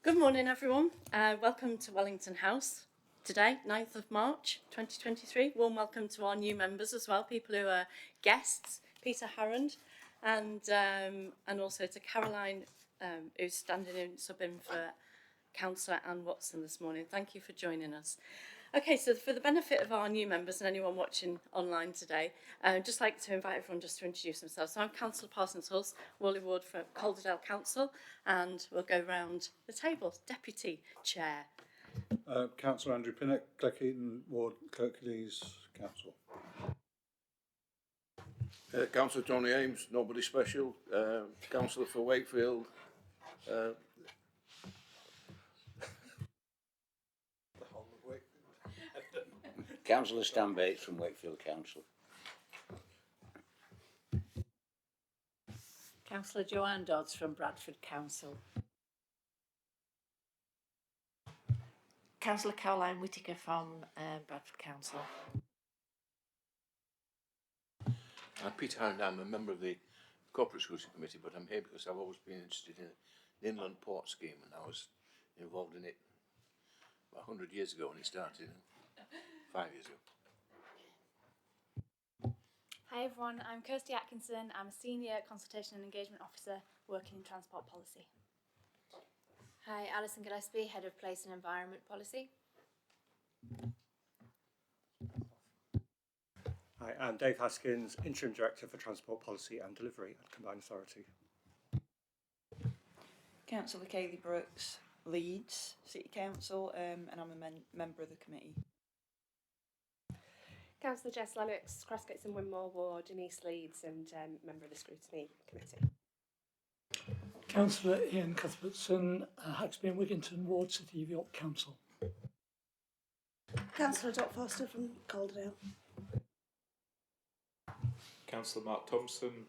Good morning, everyone. Welcome to Wellington House today, 9th of March 2023. Warm welcome to our new members as well, people who are guests, Peter Harrand, and also to Caroline, who's standing in, sub-in for Councillor Anne Watson this morning. Thank you for joining us. Okay, so for the benefit of our new members and anyone watching online today, I'd just like to invite everyone just to introduce themselves. So I'm Councillor Parsons-Hulse, Worley Ward for Calderdale Council, and we'll go round the table. Deputy Chair. Councillor Andrew Pinnock, Cleckheaton Ward, Kirklees Council. Councillor Tony Ames, nobody special. Councillor for Wakefield. Councillor Stan Bates from Wakefield Council. Councillor Joanne Dodds from Bradford Council. Councillor Caroline Whittaker from Bradford Council. Peter Harrand, I'm a member of the Corporate Scrutiny Committee, but I'm here because I've always been interested in the Inland Port Scheme, and I was involved in it about 100 years ago when it started, 5 years ago. Hi everyone, I'm Kirsty Atkinson. I'm a Senior Consultation and Engagement Officer working in Transport Policy. Hi, Alison Gillespie, Head of Place and Environment Policy. Hi, I'm Dave Haskins, Interim Director for Transport Policy and Delivery at Combined Authority. Councillor Kaylee Brooks, Leeds City Council, and I'm a member of the committee. Councillor Jess Lennox, Crossgates and Winmore Ward, Denise Leeds, and member of the Scrutiny Committee. Councillor Ian Cuthbertson, Haxby and Wigginton Ward, City of York Council. Councillor Dot Foster from Calderdale. Councillor Mark Thompson,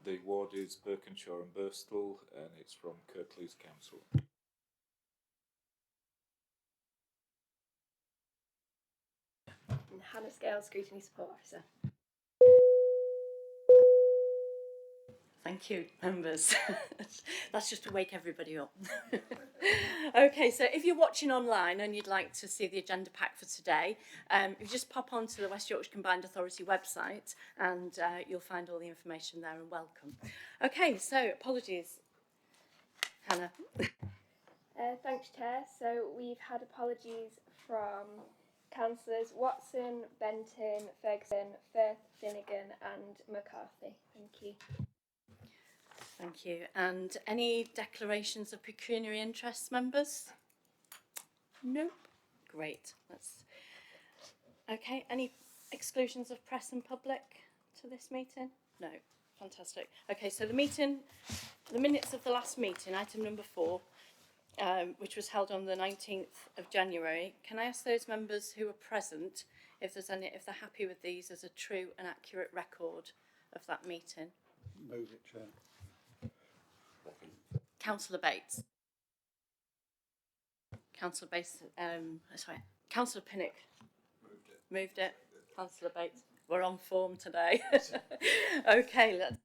the ward is Birkenshaw and Birstall, and it's from Kirklees Council. And Hannah Scales, Scrutiny Support Officer. Thank you, members. That's just to wake everybody up. Okay, so if you're watching online and you'd like to see the agenda pack for today, you just pop onto the West Yorkshire Combined Authority website and you'll find all the information there, and welcome. Okay, so apologies, Hannah. Thanks, Chair. So we've had apologies from Councillors Watson, Benton, Ferguson, Firth, Finnegan and McCarthy. Thank you. Thank you. And any declarations of pecuniary interest, members? Nope. Great. Okay. Any exclusions of press and public to this meeting? No. Fantastic. Okay, so the minutes of the last meeting, item number 4, which was held on the 19th of January. Can I ask those members who were present if they're happy with these as a true and accurate record of that meeting? Move it, Chair. Councillor Bates. Councillor Bates. Councillor Pinnock. Moved it. Councillor Bates. We're on form today. Okay, let's.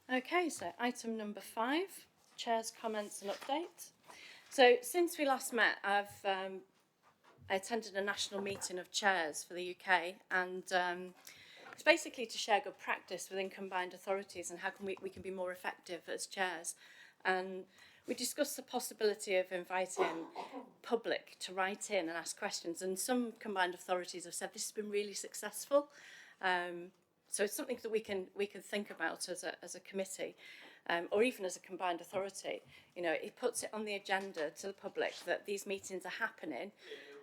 Okay, so item number 5, Chair's comments and updates. So since we last met, I attended a national meeting of chairs for the UK, and it's basically to share good practice within combined authorities and how can we can be more effective as chairs. And we discussed the possibility of inviting public to write in and ask questions, and some combined authorities have said this has been really successful. So it's something that we can think about as a committee, or even as a combined authority. You know, it puts it on the agenda to the public that these meetings are happening,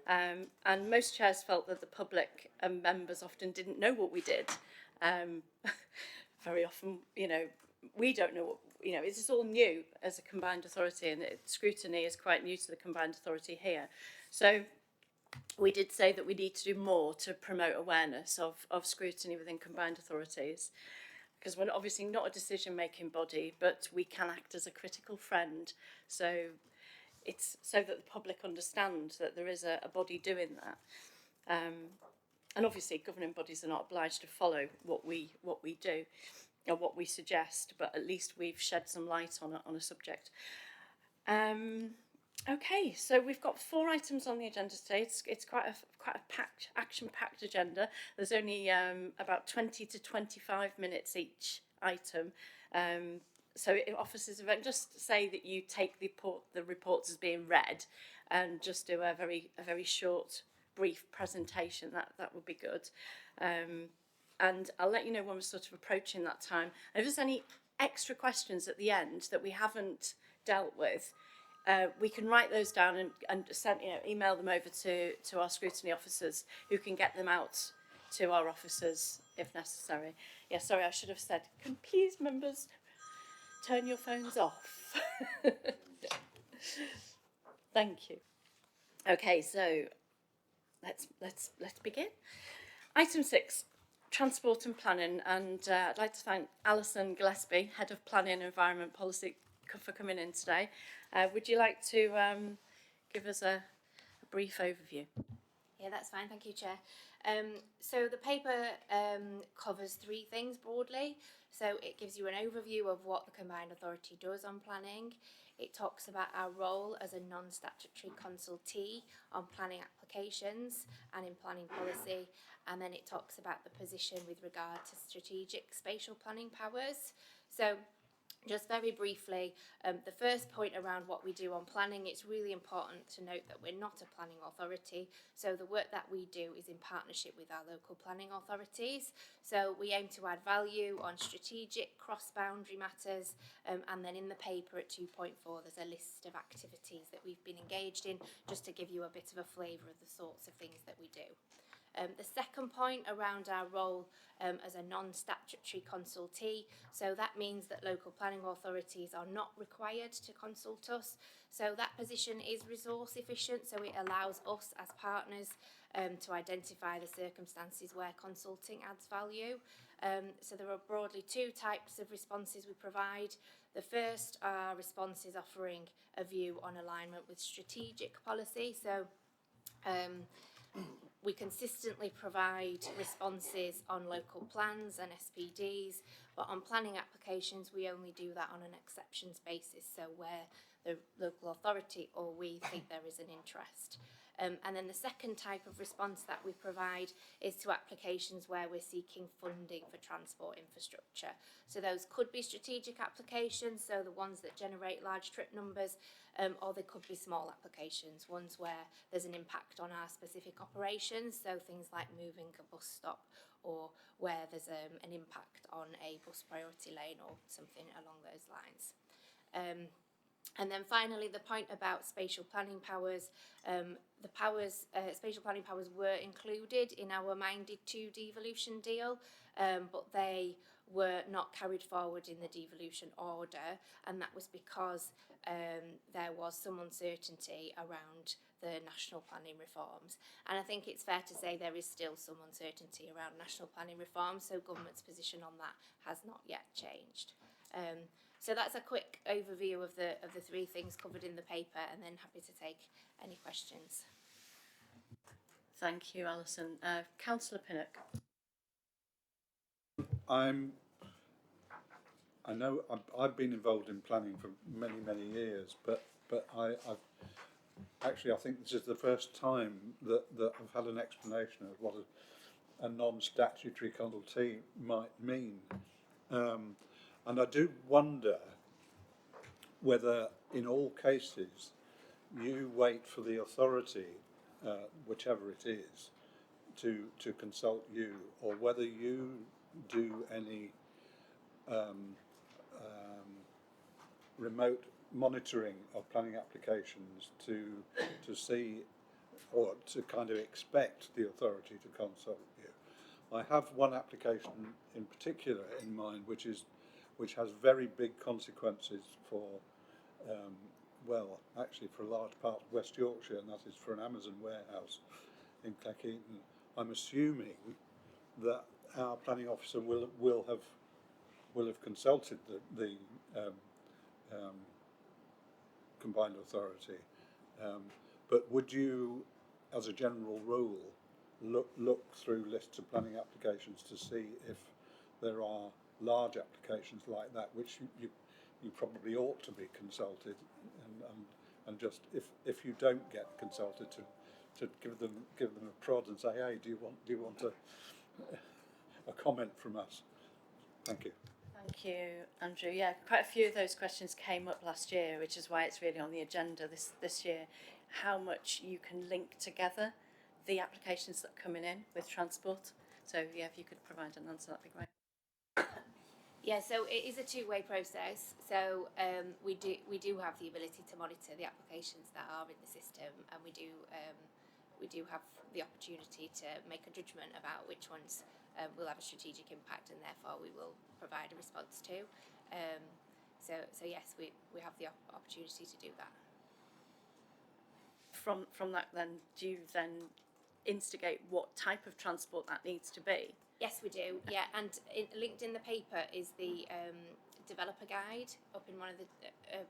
and most chairs felt that the public and members often didn't know what we did. Very often, you know, we don't know what, you know, it's all new as a combined authority, and scrutiny is quite new to the combined authority here. So we did say that we need to do more to promote awareness of scrutiny within combined authorities, because we're obviously not a decision-making body, but we can act as a critical friend. So it's so that the public understand that there is a body doing that. And obviously governing bodies are not obliged to follow what we do or what we suggest, but at least we've shed some light on a subject. Okay, so we've got 4 items on the agenda today. It's quite a packed, action-packed agenda. There's only about 20 to 25 minutes each item. So officers, just say that you take the reports as being read, and just do a very short, brief presentation. That would be good. And I'll let you know when we're sort of approaching that time. And if there's any extra questions at the end that we haven't dealt with, we can write those down and send, email them over to our scrutiny officers, who can get them out to our officers if necessary. Yeah, sorry, I should have said, can please members turn your phones off? Thank you. Okay, so let's begin. Item 6. Transport and planning, and I'd like to thank Alison Gillespie, Head of Planning and Environment Policy, for coming in today. Would you like to give us a brief overview? Yeah, that's fine. Thank you, Chair. So the paper covers 3 things broadly. So it gives you an overview of what the Combined Authority does on planning. It talks about our role as a non-statutory consultee on planning applications and in planning policy. And then it talks about the position with regard to strategic spatial planning powers. So just very briefly, the first point around what we do on planning, it's really important to note that we're not a planning authority. So the work that we do is in partnership with our local planning authorities. So we aim to add value on strategic cross-boundary matters. And then in the paper at 2.4, there's a list of activities that we've been engaged in, just to give you a bit of a flavour of the sorts of things that we do. The second point around our role as a non-statutory consultee, so that means that local planning authorities are not required to consult us. So that position is resource efficient, so it allows us as partners to identify the circumstances where consulting adds value. So there are broadly 2 types of responses we provide. The first are responses offering a view on alignment with strategic policy. So we consistently provide responses on local plans and SPDs, but on planning applications we only do that on an exceptions basis, so where the local authority or we think there is an interest. And then the second type of response that we provide is to applications where we're seeking funding for transport infrastructure. So those could be strategic applications, so the ones that generate large trip numbers, or they could be small applications, ones where there's an impact on our specific operations, so things like moving a bus stop, or where there's an impact on a bus priority lane or something along those lines. And then finally, the point about spatial planning powers, spatial planning powers were included in our Minded to devolution deal, but they were not carried forward in the devolution order, and that was because there was some uncertainty around the national planning reforms. And I think it's fair to say there is still some uncertainty around national planning reforms, so government's position on that has not yet changed. So that's a quick overview of the 3 things covered in the paper, and then happy to take any questions. Thank you, Alison. Councillor Pinnock. I know I've been involved in planning for many years, but I think this is the first time that I've had an explanation of what a non-statutory consultee might mean. And I do wonder whether in all cases you wait for the authority, whichever it is, to consult you, or whether you do any remote monitoring of planning applications to see, or to kind of expect the authority to consult you. I have one application in particular in mind, which has very big consequences for, well, actually for a large part of West Yorkshire, and that is for an Amazon warehouse in Cleckheaton. I'm assuming that our planning officer will have consulted the Combined Authority, But would you, as a general rule, look through lists of planning applications to see if there are large applications like that, which you probably ought to be consulted, and just if you don't get consulted, to give them a prod and say, hey, do you want a comment from us? Thank you. Thank you, Andrew. Yeah, quite a few of those questions came up last year, which is why it's really on the agenda this year. How much you can link together the applications that are coming in with transport. So yeah, if you could provide an answer, that'd be great. Yeah, so it is a two-way process. So we do have the ability to monitor the applications that are in the system, and we do have the opportunity to make a judgment about which ones will have a strategic impact, and therefore we will provide a response to. So yes, we have the opportunity to do that. From that, then, do you then instigate what type of transport that needs to be? Yes, we do. Yeah, and linked in the paper is the developer guide up in one of the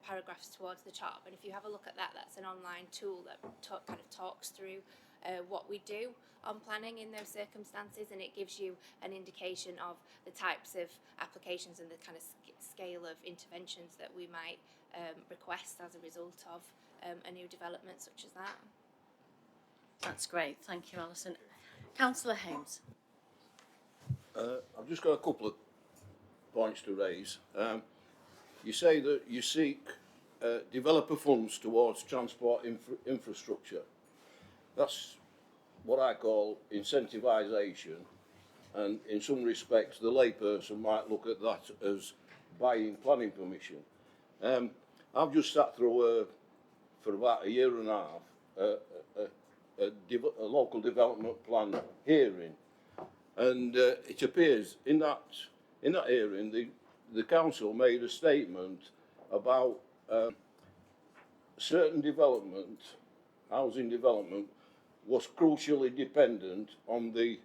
paragraphs towards the top. And if you have a look at that, that's an online tool that kind of talks through what we do on planning in those circumstances, and it gives you an indication of the types of applications and the kind of scale of interventions that we might request as a result of a new development such as that. That's great. Thank you, Alison. Councillor Hames. I've just got a couple of points to raise. You say that you seek developer funds towards transport infrastructure. That's what I call incentivisation, and in some respects the layperson might look at that as buying planning permission. I've just sat through for about a year and a half a local development plan hearing, and it appears in that hearing the council made a statement about certain development, housing development, was crucially dependent on the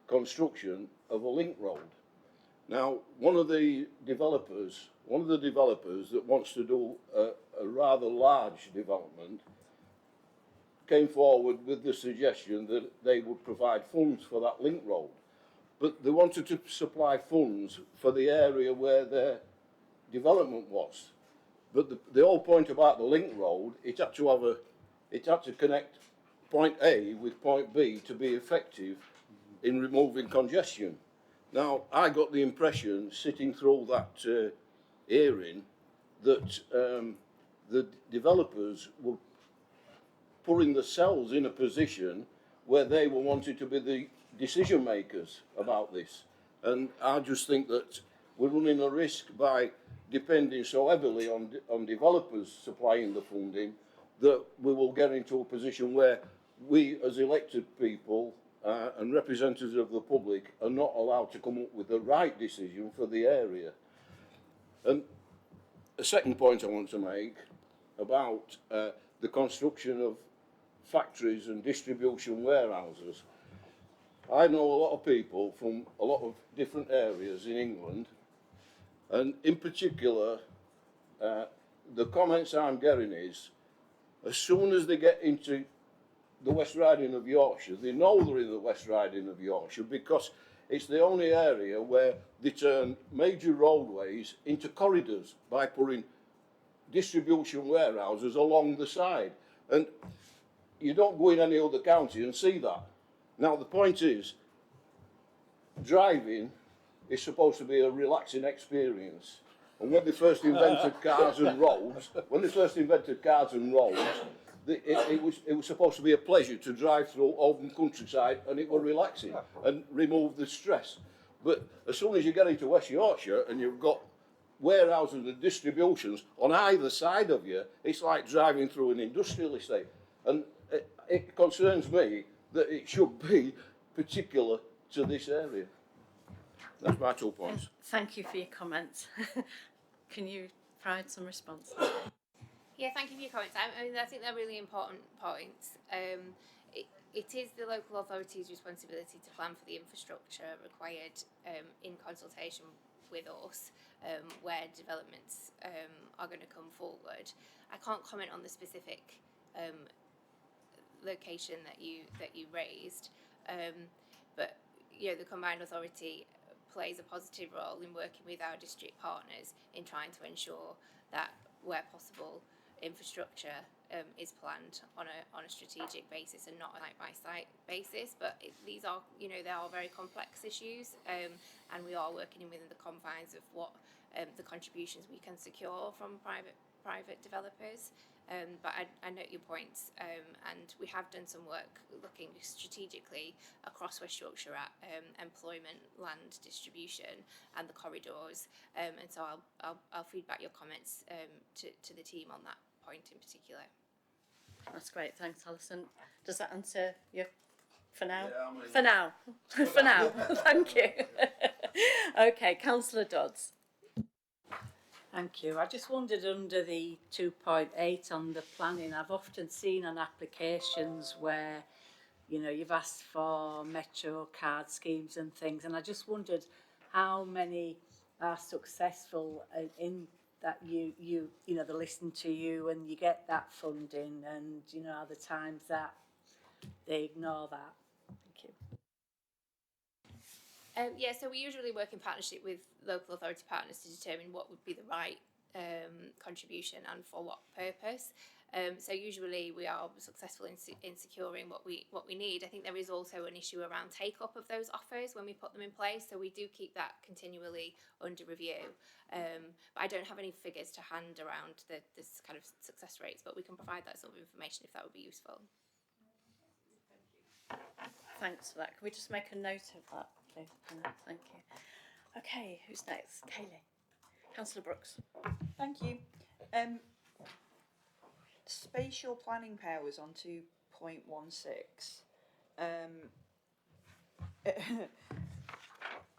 construction of a link road. Now, one of the developers that wants to do a rather large development came forward with the suggestion that they would provide funds for that link road, but they wanted to supply funds for the area where their development was. But the whole point about the link road, it had to connect point A with point B to be effective in removing congestion. Now, I got the impression, sitting through that hearing, that the developers were putting themselves in a position where they were wanting to be the decision makers about this. And I just think that we're running a risk by depending so heavily on developers supplying the funding that we will get into a position where we as elected people and representatives of the public are not allowed to come up with the right decision for the area. And a second point I want to make about the construction of factories and distribution warehouses. I know a lot of people from a lot of different areas in England, and in particular the comments I'm getting is as soon as they get into the West Riding of Yorkshire, they know they're in the West Riding of Yorkshire because it's the only area where they turn major roadways into corridors by putting distribution warehouses along the side. And you don't go in any other county and see that. Now, the point is, driving is supposed to be a relaxing experience. And when they first invented cars and roads, it was supposed to be a pleasure to drive through open countryside, and it was relaxing and remove the stress. But as soon as you get into West Yorkshire and you've got warehouses and distributions on either side of you, it's like driving through an industrial estate. And it concerns me that it should be particular to this area. That's my 2 points. Thank you for your comments. Can you provide some response? Yeah, thank you for your comments. I think they're really important points. It is the local authority's responsibility to plan for the infrastructure required in consultation with us where developments are going to come forward. I can't comment on the specific location that you raised, but the combined authority plays a positive role in working with our district partners in trying to ensure that, where possible, infrastructure is planned on a strategic basis and not a site by site basis. But these are, they are very complex issues, and we are working within the confines of what the contributions we can secure from private developers. But I note your points, and we have done some work looking strategically across West Yorkshire at employment, land distribution, and the corridors. And so I'll feed back your comments to the team on that point in particular. That's great, thanks, Alison. Does that answer you for now? Yeah, for now. For now. Thank you. Okay, Councillor Dodds. Thank you. I just wondered, under the 2.8 on the planning, I've often seen on applications where, you've asked for metro card schemes and things, and I just wondered how many are successful in that they listen to you and you get that funding, and other times that they ignore that. Thank you. So we usually work in partnership with local authority partners to determine what would be the right contribution and for what purpose. So usually we are successful in securing what we need. I think there is also an issue around take up of those offers when we put them in place, so we do keep that continually under review. But I don't have any figures to hand around this kind of success rates, but we can provide that sort of information if that would be useful. Thanks for that. Can we just make a note of that, please? Thank you. Okay, who's next? Kaylee. Councillor Brooks. Thank you. Spatial planning powers on 2.16.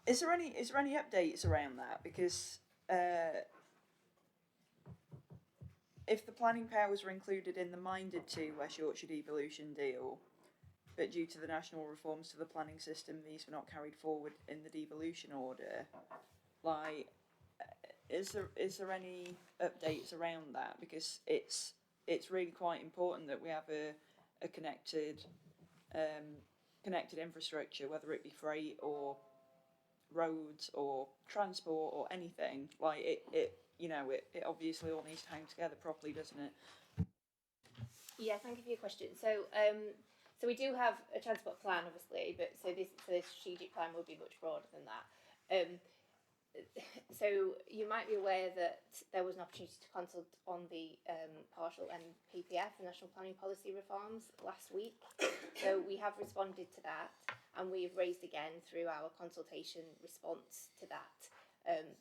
Is there any updates around that? Because if the planning powers were included in the Minded to West Yorkshire devolution deal, but due to the national reforms to the planning system, these were not carried forward in the devolution order, is there any updates around that? Because it's really quite important that we have a connected infrastructure, whether it be freight or roads or transport or anything. It obviously all needs to hang together properly, doesn't it? Yeah, thank you for your question. So we do have a transport plan, obviously, but so this strategic plan will be much broader than that. So you might be aware that there was an opportunity to consult on the partial NPPF, the National Planning Policy Reforms, last week. So we have responded to that, and we've raised again through our consultation response to that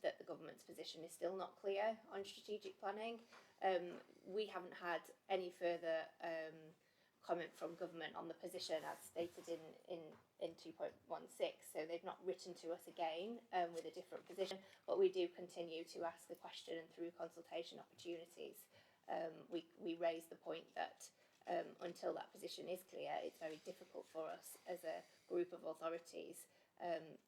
that the government's position is still not clear on strategic planning. We haven't had any further comment from government on the position as stated in 2.16, so they've not written to us again with a different position, but we do continue to ask the question, and through consultation opportunities we raise the point that until that position is clear, it's very difficult for us as a group of authorities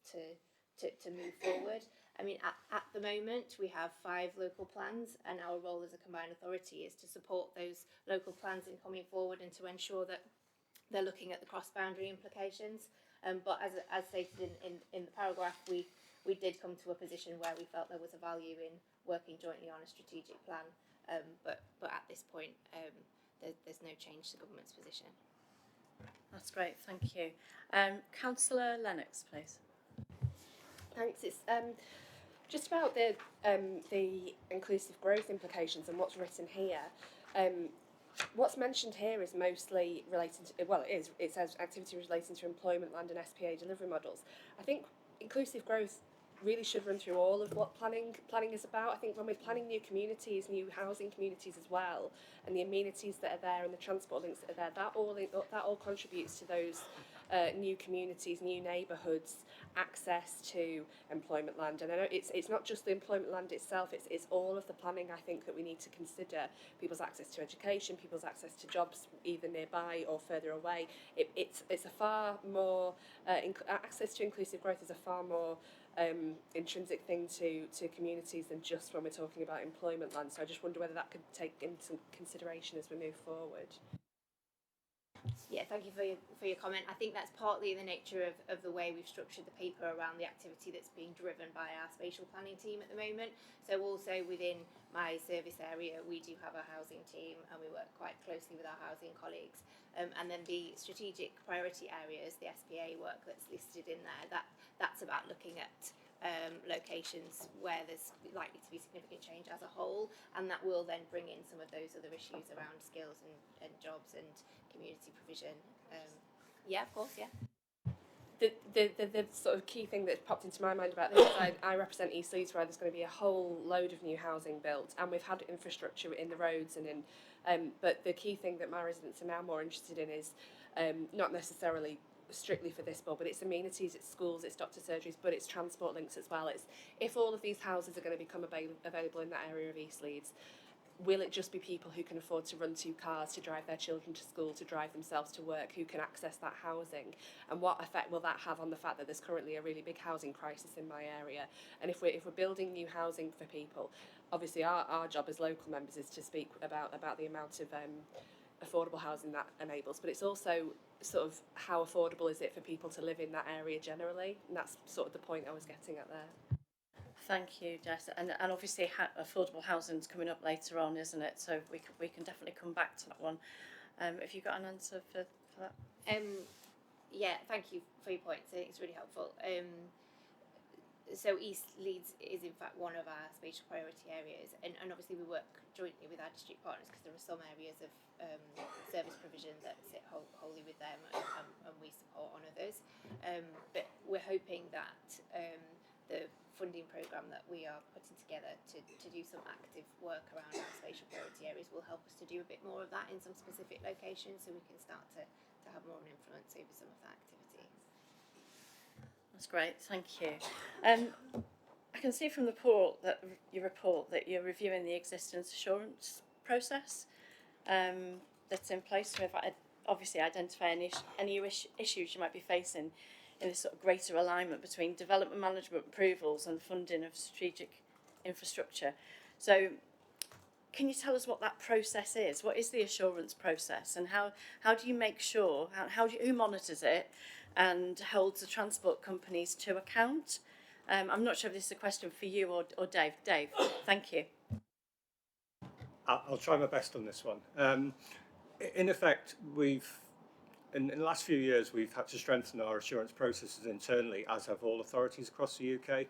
to move forward. I mean, at the moment we have 5 local plans, and our role as a combined authority is to support those local plans in coming forward and to ensure that they're looking at the cross-boundary implications. But as stated in the paragraph, we did come to a position where we felt there was a value in working jointly on a strategic plan. But at this point, there's no change to government's position. That's great, thank you. Councillor Lennox, please. Thanks. It's just about the inclusive growth implications and what's written here. What's mentioned here is mostly related to, it says activity relating to employment, land and SPA delivery models. I think inclusive growth really should run through all of what planning is about. I think when we're planning new communities, new housing communities as well, and the amenities that are there and the transport links that are there, that all contributes to those new communities, new neighbourhoods, access to employment land. And I know it's not just the employment land itself, it's all of the planning, I think, that we need to consider. People's access to education, people's access to jobs either nearby or further away. It's a far more, access to inclusive growth is a far more intrinsic thing to communities than just when we're talking about employment land. So I just wonder whether that could take into consideration as we move forward. Yeah, thank you for your comment. I think that's partly the nature of the way we've structured the paper around the activity that's being driven by our spatial planning team at the moment. So also within my service area, we do have a housing team and we work quite closely with our housing colleagues. And then the strategic priority areas, the SPA work that's listed in there, that's about looking at locations where there's likely to be significant change as a whole, and that will then bring in some of those other issues around skills and jobs and community provision. Yeah, of course, yeah. The sort of key thing that popped into my mind about this is I represent East Leeds, where there's going to be a whole load of new housing built, and we've had infrastructure in the roads and in, but the key thing that my residents are now more interested in is not necessarily strictly for this bill, but it's amenities, it's schools, it's doctor surgeries, but it's transport links as well. It's if all of these houses are going to become available in that area of East Leeds, will it just be people who can afford to run 2 cars to drive their children to school, to drive themselves to work, who can access that housing? And what effect will that have on the fact that there's currently a really big housing crisis in my area? And if we're building new housing for people, obviously our job as local members is to speak about the amount of affordable housing that enables, but it's also sort of how affordable is it for people to live in that area generally, and that's sort of the point I was getting at there. Thank you, Jess. And obviously affordable housing's coming up later on, isn't it? So we can definitely come back to that one. Have you got an answer for that? Yeah, thank you for your points. I think it's really helpful. So East Leeds is in fact one of our spatial priority areas, and obviously we work jointly with our district partners because there are some areas of service provision that sit wholly with them, and we support on others. But we're hoping that the funding programme that we are putting together to do some active work around our spatial priority areas will help us to do a bit more of that in some specific locations, so we can start to have more of an influence over some of that activity. That's great, thank you. I can see from the report that you're reviewing the existence assurance process that's in place to obviously identify any issues you might be facing in this sort of greater alignment between development management approvals and funding of strategic infrastructure. So can you tell us what that process is? What is the assurance process, and how do you make sure, who monitors it and holds the transport companies to account? I'm not sure if this is a question for you or Dave. Dave, thank you. I'll try my best on this one. In effect, in the last few years, we've had to strengthen our assurance processes internally, as have all authorities across the UK.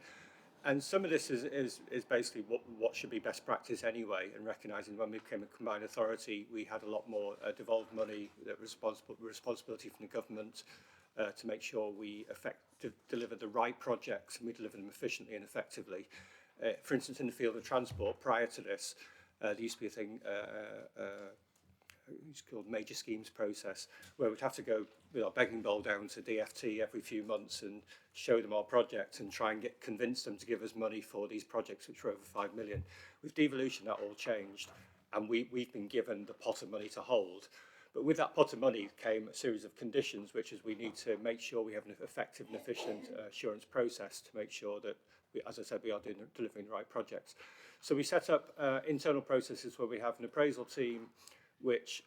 And some of this is basically what should be best practice anyway, and recognising when we became a combined authority, we had a lot more devolved money, responsibility from the government to make sure we deliver the right projects and we deliver them efficiently and effectively. For instance, in the field of transport, prior to this, there used to be a thing, it's called major schemes process, where we'd have to go with our begging bowl down to DFT every few months and show them our project and try and convince them to give us money for these projects which were over 5 million. With devolution, that all changed, and we've been given the pot of money to hold. But with that pot of money came a series of conditions, which is we need to make sure we have an effective and efficient assurance process to make sure that, as I said, we are delivering the right projects. So we set up internal processes where we have an appraisal team which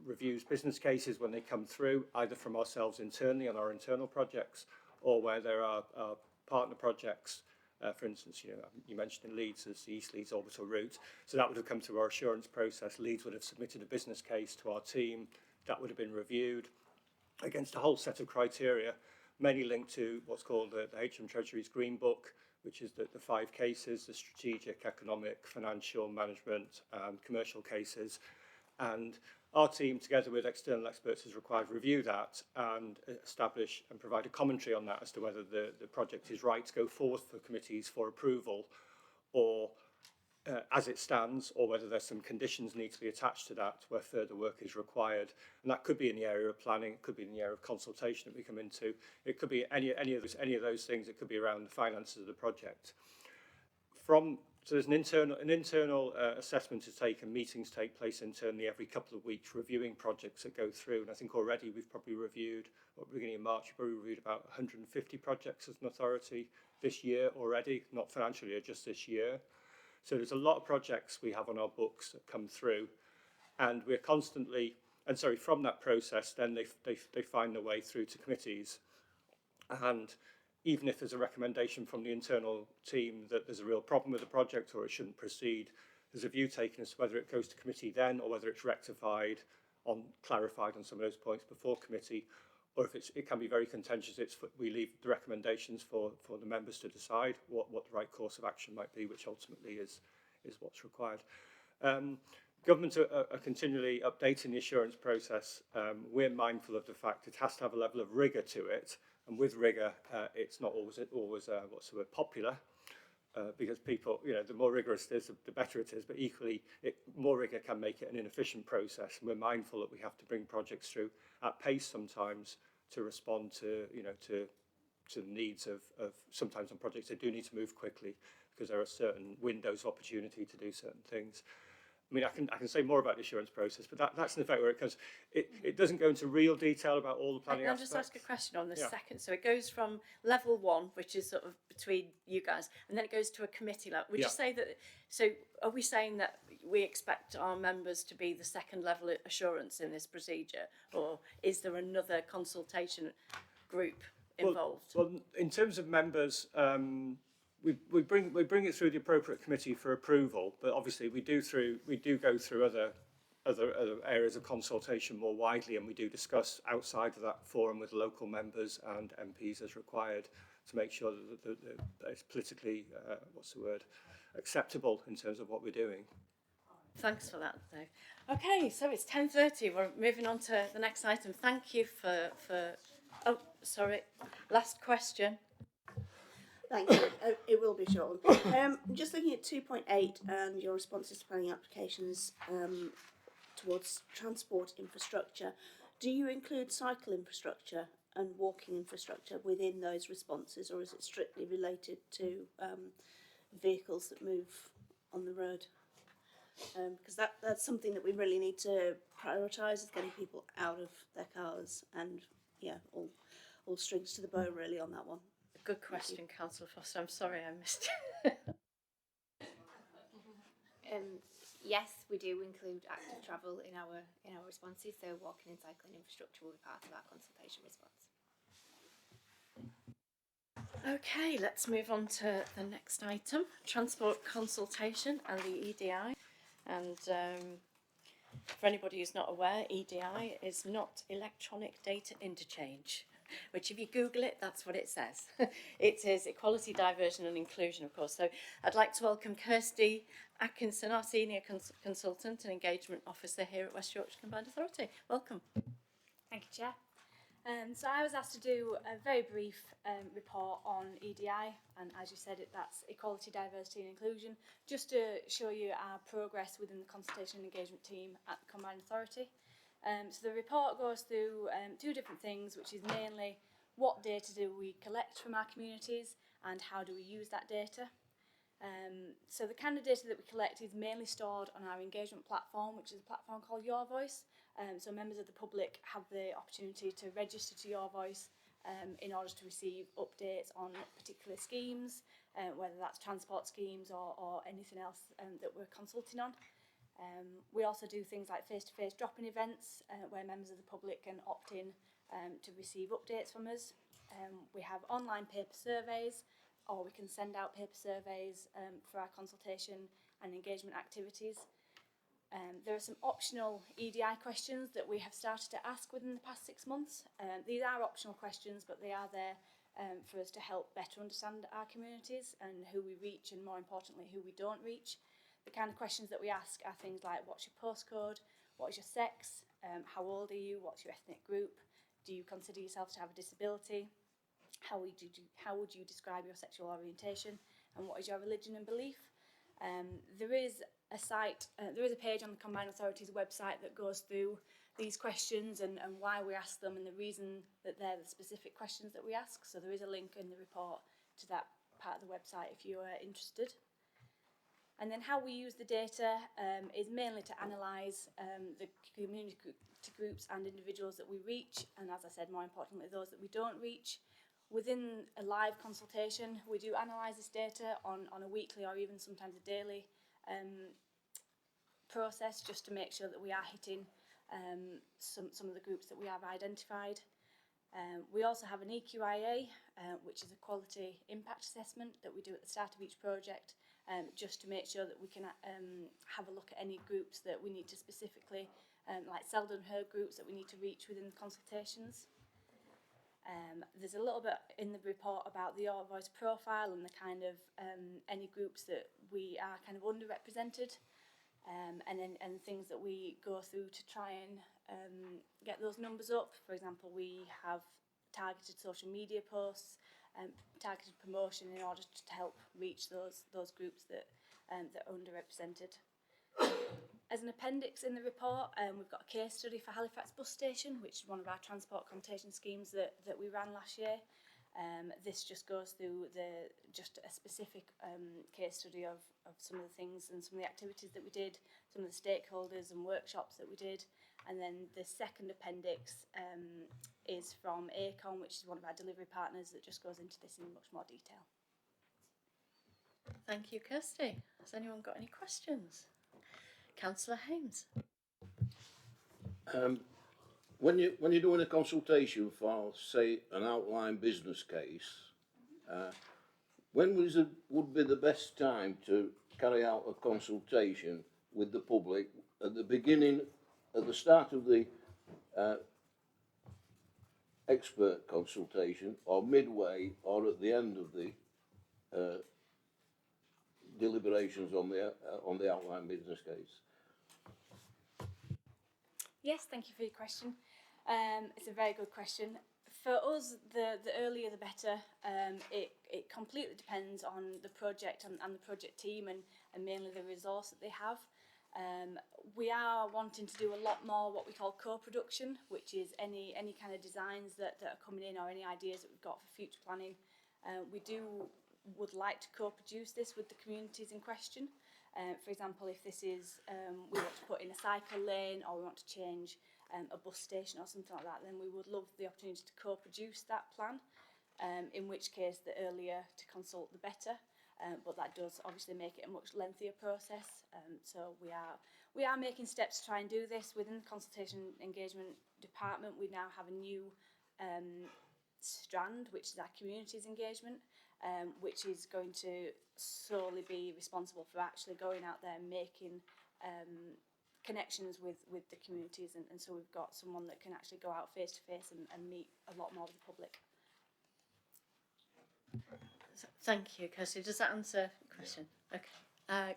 reviews business cases when they come through, either from ourselves internally on our internal projects, or where there are partner projects. For instance, you mentioned in Leeds as the East Leeds orbital route, so that would have come through our assurance process. Leeds would have submitted a business case to our team, that would have been reviewed against a whole set of criteria, mainly linked to what's called the HM Treasury's Green Book, which is the 5 cases, the strategic, economic, financial, management and commercial cases. And our team, together with external experts, is required to review that and establish and provide a commentary on that as to whether the project is right to go forward for committees for approval, or as it stands, or whether there's some conditions need to be attached to that where further work is required. And that could be in the area of planning, it could be in the area of consultation that we come into, it could be any of those things, it could be around the finances of the project. From So there's an internal assessment to take, and meetings take place internally every couple of weeks, reviewing projects that go through. And I think already we've probably reviewed, at the beginning of March, we've probably reviewed about 150 projects as an authority this year already, not financial year, just this year. So there's a lot of projects we have on our books that come through, and we're constantly, and sorry, from that process, then they find their way through to committees. And even if there's a recommendation from the internal team that there's a real problem with the project or it shouldn't proceed, there's a view taken as to whether it goes to committee then or whether it's rectified, clarified on some of those points before committee, or if it can be very contentious, we leave the recommendations for the members to decide what the right course of action might be, which ultimately is what's required. Government are continually updating the assurance process. We're mindful of the fact it has to have a level of rigour to it, and with rigour, it's not always what's the word, popular, because people, the more rigorous it is, the better it is. But equally, more rigour can make it an inefficient process, and we're mindful that we have to bring projects through at pace sometimes to respond to the needs of sometimes on projects they do need to move quickly because there are certain windows of opportunity to do certain things. I mean, I can say more about the assurance process, but that's in effect where it comes. It doesn't go into real detail about all the planning aspects. Can I just ask a question on the second? So it goes from level 1, which is sort of between you guys, and then it goes to a committee. Like, would you say that? So are we saying that we expect our members to be the second level assurance in this procedure, or is there another consultation group involved? Well, in terms of members, we bring it through the appropriate committee for approval, but obviously we do go through other areas of consultation more widely, and we do discuss outside of that forum with local members and MPs as required to make sure that it's politically acceptable in terms of what we're doing. Thanks for that, Dave. Okay, so it's 10:30. We're moving on to the next item. Thank you for. Oh, sorry. Last question. Thank you. It will be short. Just looking at 2.8 and your responses to planning applications towards transport infrastructure, do you include cycle infrastructure and walking infrastructure within those responses, or is it strictly related to vehicles that move on the road? Because that's something that we really need to prioritise, is getting people out of their cars, and all strings to the bow really on that one. Good question, Councillor Foster. I'm sorry I missed it. Yes, we do include active travel in our responses, so walking and cycling infrastructure will be part of our consultation response. Okay, let's move on to the next item, transport consultation and the EDI. And for anybody who's not aware, EDI is not electronic data interchange, which if you Google it, that's what it says. It is equality, diversion and inclusion, of course. So I'd like to welcome Kirsty Atkinson, our Senior Consultant and Engagement Officer here at West Yorkshire Combined Authority. Welcome. Thank you, Chair. So I was asked to do a very brief report on EDI, and as you said, that's equality, diversity and inclusion, just to show you our progress within the consultation and engagement team at the Combined Authority. So the report goes through two different things, which is mainly what data do we collect from our communities and how do we use that data. So the kind of data that we collect is mainly stored on our engagement platform, which is a platform called Your Voice. So members of the public have the opportunity to register to Your Voice in order to receive updates on particular schemes, whether that's transport schemes or anything else that we're consulting on. We also do things like face-to-face drop-in events where members of the public can opt in to receive updates from us. We have online paper surveys, or we can send out paper surveys for our consultation and engagement activities. There are some optional EDI questions that we have started to ask within the past 6 months. These are optional questions, but they are there for us to help better understand our communities and who we reach, and more importantly, who we don't reach. The kind of questions that we ask are things like, what's your postcode, what is your sex, how old are you, what's your ethnic group, do you consider yourself to have a disability, how would you describe your sexual orientation, and what is your religion and belief. There is a page on the Combined Authority's website that goes through these questions and why we ask them and the reason that they're the specific questions that we ask. So there is a link in the report to that part of the website if you are interested. And then how we use the data is mainly to analyse the community groups and individuals that we reach, and as I said, more importantly, those that we don't reach. Within a live consultation, we do analyse this data on a weekly or even sometimes a daily process, just to make sure that we are hitting some of the groups that we have identified. We also have an EQIA, which is a quality impact assessment that we do at the start of each project, just to make sure that we can have a look at any groups that we need to specifically, like seldom heard groups that we need to reach within the consultations. There's a little bit in the report about the Your Voice profile and the kind of any groups that we are kind of underrepresented, and things that we go through to try and get those numbers up. For example, we have targeted social media posts, targeted promotion in order to help reach those groups that are underrepresented. As an appendix in the report, we've got a case study for Halifax Bus Station, which is one of our transport consultation schemes that we ran last year. This just goes through just a specific case study of some of the things and some of the activities that we did, some of the stakeholders and workshops that we did. And then the second appendix is from ACON, which is one of our delivery partners, that just goes into this in much more detail. Thank you, Kirsty. Has anyone got any questions? Councillor Haynes. When you're doing a consultation for, say, an outline business case, when would be the best time to carry out a consultation with the public? At the beginning, at the start of the expert consultation, or midway, or at the end of the deliberations on the outline business case? Yes, thank you for your question. It's a very good question. For us, the earlier the better. It completely depends on the project and the project team and mainly the resource that they have. We are wanting to do a lot more what we call co-production, which is any kind of designs that are coming in or any ideas that we've got for future planning. We would like to co-produce this with the communities in question. For example, if this is, we want to put in a cycle lane or we want to change a bus station or something like that, then we would love the opportunity to co-produce that plan, in which case the earlier to consult the better, but that does obviously make it a much lengthier process. So we are making steps to try and do this. Within the consultation engagement department, we now have a new strand, which is our communities engagement, which is going to solely be responsible for actually going out there and making connections with the communities, and so we've got someone that can actually go out face to face and meet a lot more of the public. Thank you, Kirsty. Does that answer the question? Yeah. Okay.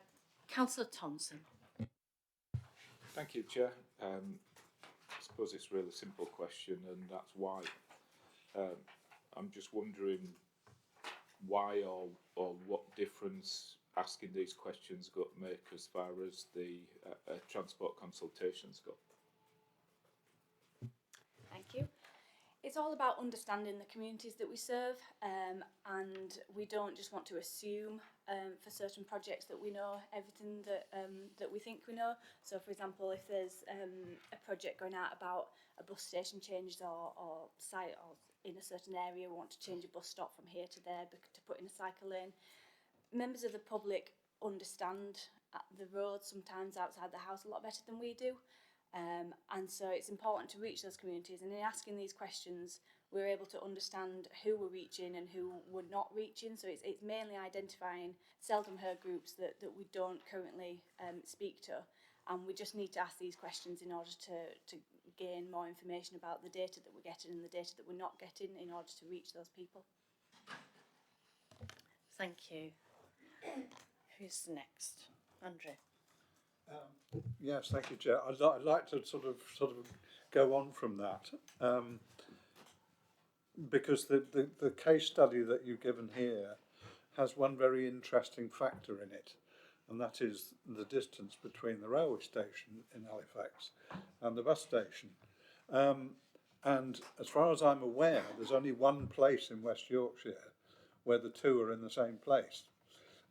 Councillor Thompson. Thank you, Chair. I suppose it's a really simple question, and that's why. I'm just wondering why or what difference asking these questions got make as far as the transport consultations go. Thank you. It's all about understanding the communities that we serve, and we don't just want to assume for certain projects that we know everything that we think we know. So, for example, if there's a project going out about a bus station changes or site or in a certain area, we want to change a bus stop from here to there to put in a cycle lane. Members of the public understand the roads sometimes outside the house a lot better than we do. And so it's important to reach those communities, and in asking these questions we're able to understand who we're reaching and who we're not reaching. So it's mainly identifying seldom heard groups that we don't currently speak to, and we just need to ask these questions in order to gain more information about the data that we're getting and the data that we're not getting in order to reach those people. Thank you. Who's next? Andrew. Yes, thank you, Chair. I'd like to sort of go on from that, because the case study that you've given here has one very interesting factor in it, and that is the distance between the railway station in Halifax and the bus station. And as far as I'm aware, there's only one place in West Yorkshire where the two are in the same place,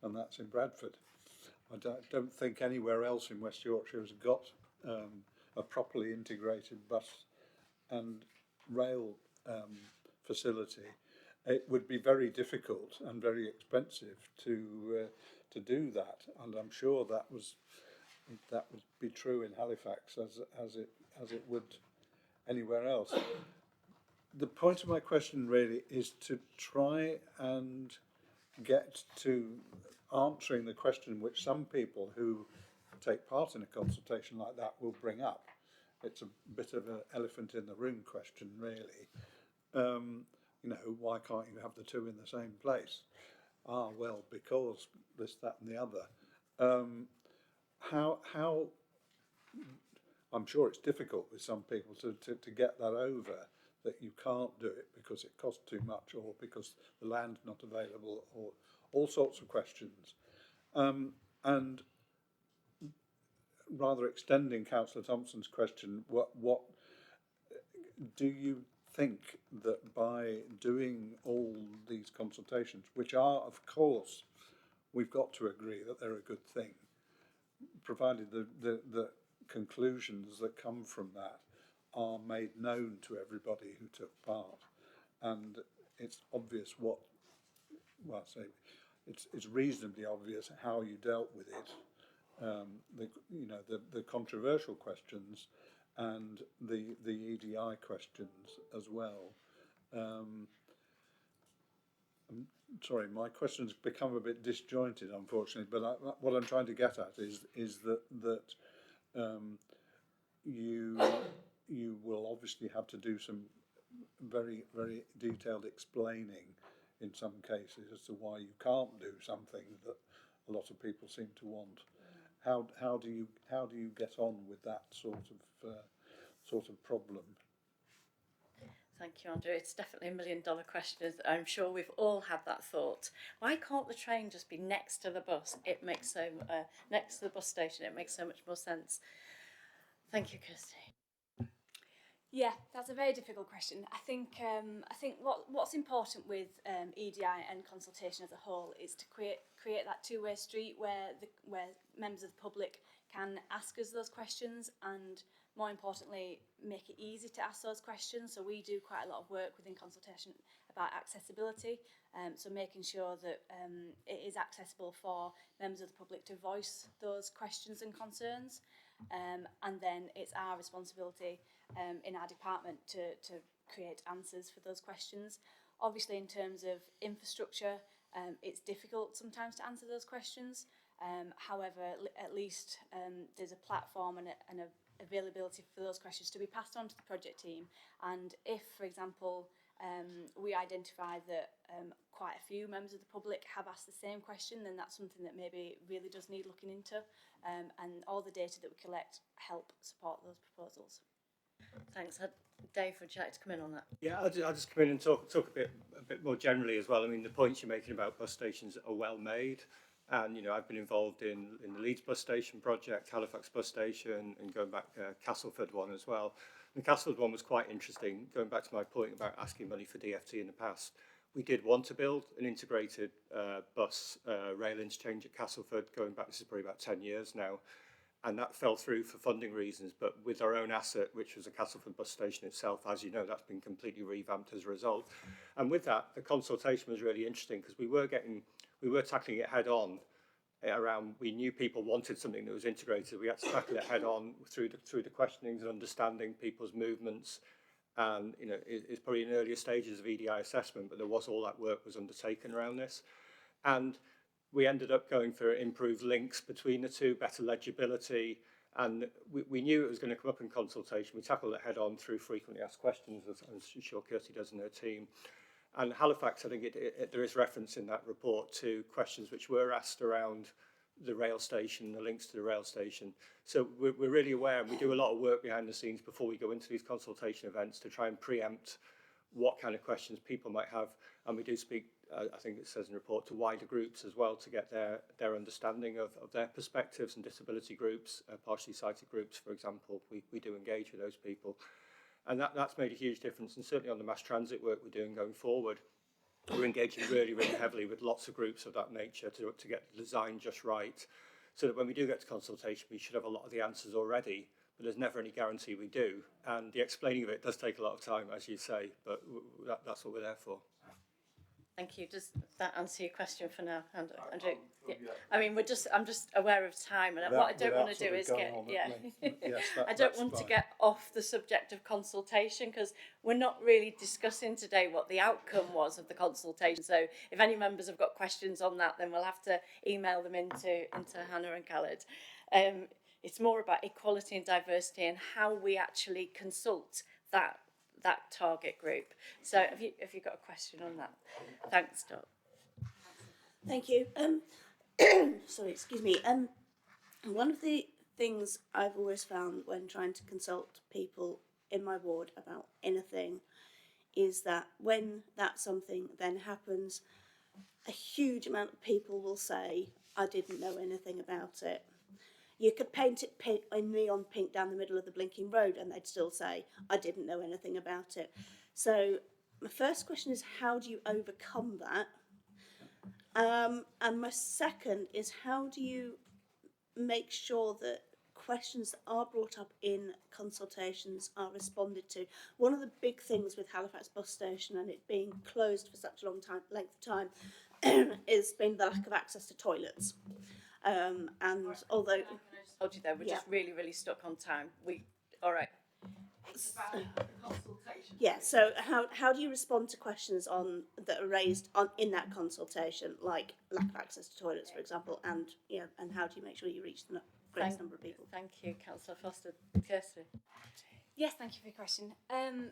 and that's in Bradford. I don't think anywhere else in West Yorkshire has got a properly integrated bus and rail facility. It would be very difficult and very expensive to do that, and I'm sure that would be true in Halifax as it would anywhere else. The point of my question really is to try and get to answering the question which some people who take part in a consultation like that will bring up. It's a bit of an elephant in the room question, really. You know, why can't you have the two in the same place? Ah, well, because this, that, and the other. How? I'm sure it's difficult with some people to get that over, that you can't do it because it costs too much, or because the land's not available, or all sorts of questions. And rather extending Councillor Thompson's question, what do you think that by doing all these consultations, which are, of course, we've got to agree that they're a good thing, provided the conclusions that come from that are made known to everybody who took part, and it's obvious what, well, I say, it's reasonably obvious how you dealt with it. The controversial questions and the EDI questions as well. I'm sorry, my questions become a bit disjointed, unfortunately. But what I'm trying to get at is that you will obviously have to do some very, very detailed explaining in some cases as to why you can't do something that a lot of people seem to want. How do you get on with that sort of problem? Thank you, Andrew. It's definitely $1 million question. I'm sure we've all had that thought. Why can't the train just be next to the bus? It makes next to the bus station. It makes so much more sense. Thank you, Kirsty. Yeah, that's a very difficult question. I think what's important with EDI and consultation as a whole is to create that two-way street where members of the public can ask us those questions, and more importantly, make it easy to ask those questions. So we do quite a lot of work within consultation about accessibility, so making sure that it is accessible for members of the public to voice those questions and concerns. And then it's our responsibility in our department to create answers for those questions. Obviously, in terms of infrastructure, it's difficult sometimes to answer those questions. However, at least there's a platform and an availability for those questions to be passed on to the project team. And if, for example, we identify that quite a few members of the public have asked the same question, then that's something that maybe really does need looking into, and all the data that we collect help support those proposals. Thanks. Dave, would you like to come in on that? Yeah, I'll just come in and talk a bit more generally as well. I mean, the points you're making about bus stations are well made. And, you know, I've been involved in the Leeds bus station project, Halifax bus station, and going back Castleford one as well. And the Castleford one was quite interesting. Going back to my point about asking money for DFT in the past, we did want to build an integrated bus rail interchange at Castleford, going back, this is probably about 10 years now. And that fell through for funding reasons, but with our own asset, which was the Castleford bus station itself, as you know, that's been completely revamped as a result. And with that, the consultation was really interesting because we were tackling it head on around, we knew people wanted something that was integrated. We had to tackle it head on through the questionings and understanding people's movements. And, you know, it's probably in earlier stages of EDI assessment, but there was all that work was undertaken around this. And we ended up going for improved links between the two, better legibility, and we knew it was going to come up in consultation. We tackled it head on through frequently asked questions, as I'm sure Kirsty does in her team. And Halifax, I think there is reference in that report to questions which were asked around the rail station, the links to the rail station. So we're really aware, and we do a lot of work behind the scenes before we go into these consultation events to try and preempt what kind of questions people might have. And we do speak, I think it says in the report, to wider groups as well to get their understanding of their perspectives, and disability groups, partially sighted groups, for example. We do engage with those people. And that's made a huge difference. And certainly on the mass transit work we're doing going forward, we're engaging really, really heavily with lots of groups of that nature to get the design just right. so that when we do get to consultation, we should have a lot of the answers already, but there's never any guarantee we do. And the explaining of it does take a lot of time, as you say, but that's what we're there for. Thank you. Does that answer your question for now, Andrew? Yeah. I mean, I'm just aware of time, and what I don't want to do is get, yes, I don't want to get off the subject of consultation, because we're not really discussing today what the outcome was of the consultation. So if any members have got questions on that, then we'll have to email them into Hannah and Khaled. It's more about equality and diversity and how we actually consult that target group. So have you got a question on that? Thanks, Doc. Thank you. Sorry, excuse me. One of the things I've always found when trying to consult people in my ward about anything is that when that something then happens, a huge amount of people will say, I didn't know anything about it. You could paint it in neon pink down the middle of the blinking road and they'd still say, I didn't know anything about it. So my first question is, how do you overcome that? And my second is, how do you make sure that questions that are brought up in consultations are responded to? One of the big things with Halifax bus station and it being closed for such a length of time has been the lack of access to toilets. And although I just told you there, we're just really stuck on time. All right. It's about the consultation. Yeah. So how do you respond to questions that are raised in that consultation, like lack of access to toilets, for example, and and how do you make sure you reach the greatest number of people? Thank you, Councillor Foster. Kirsty. Yes, thank you for your question.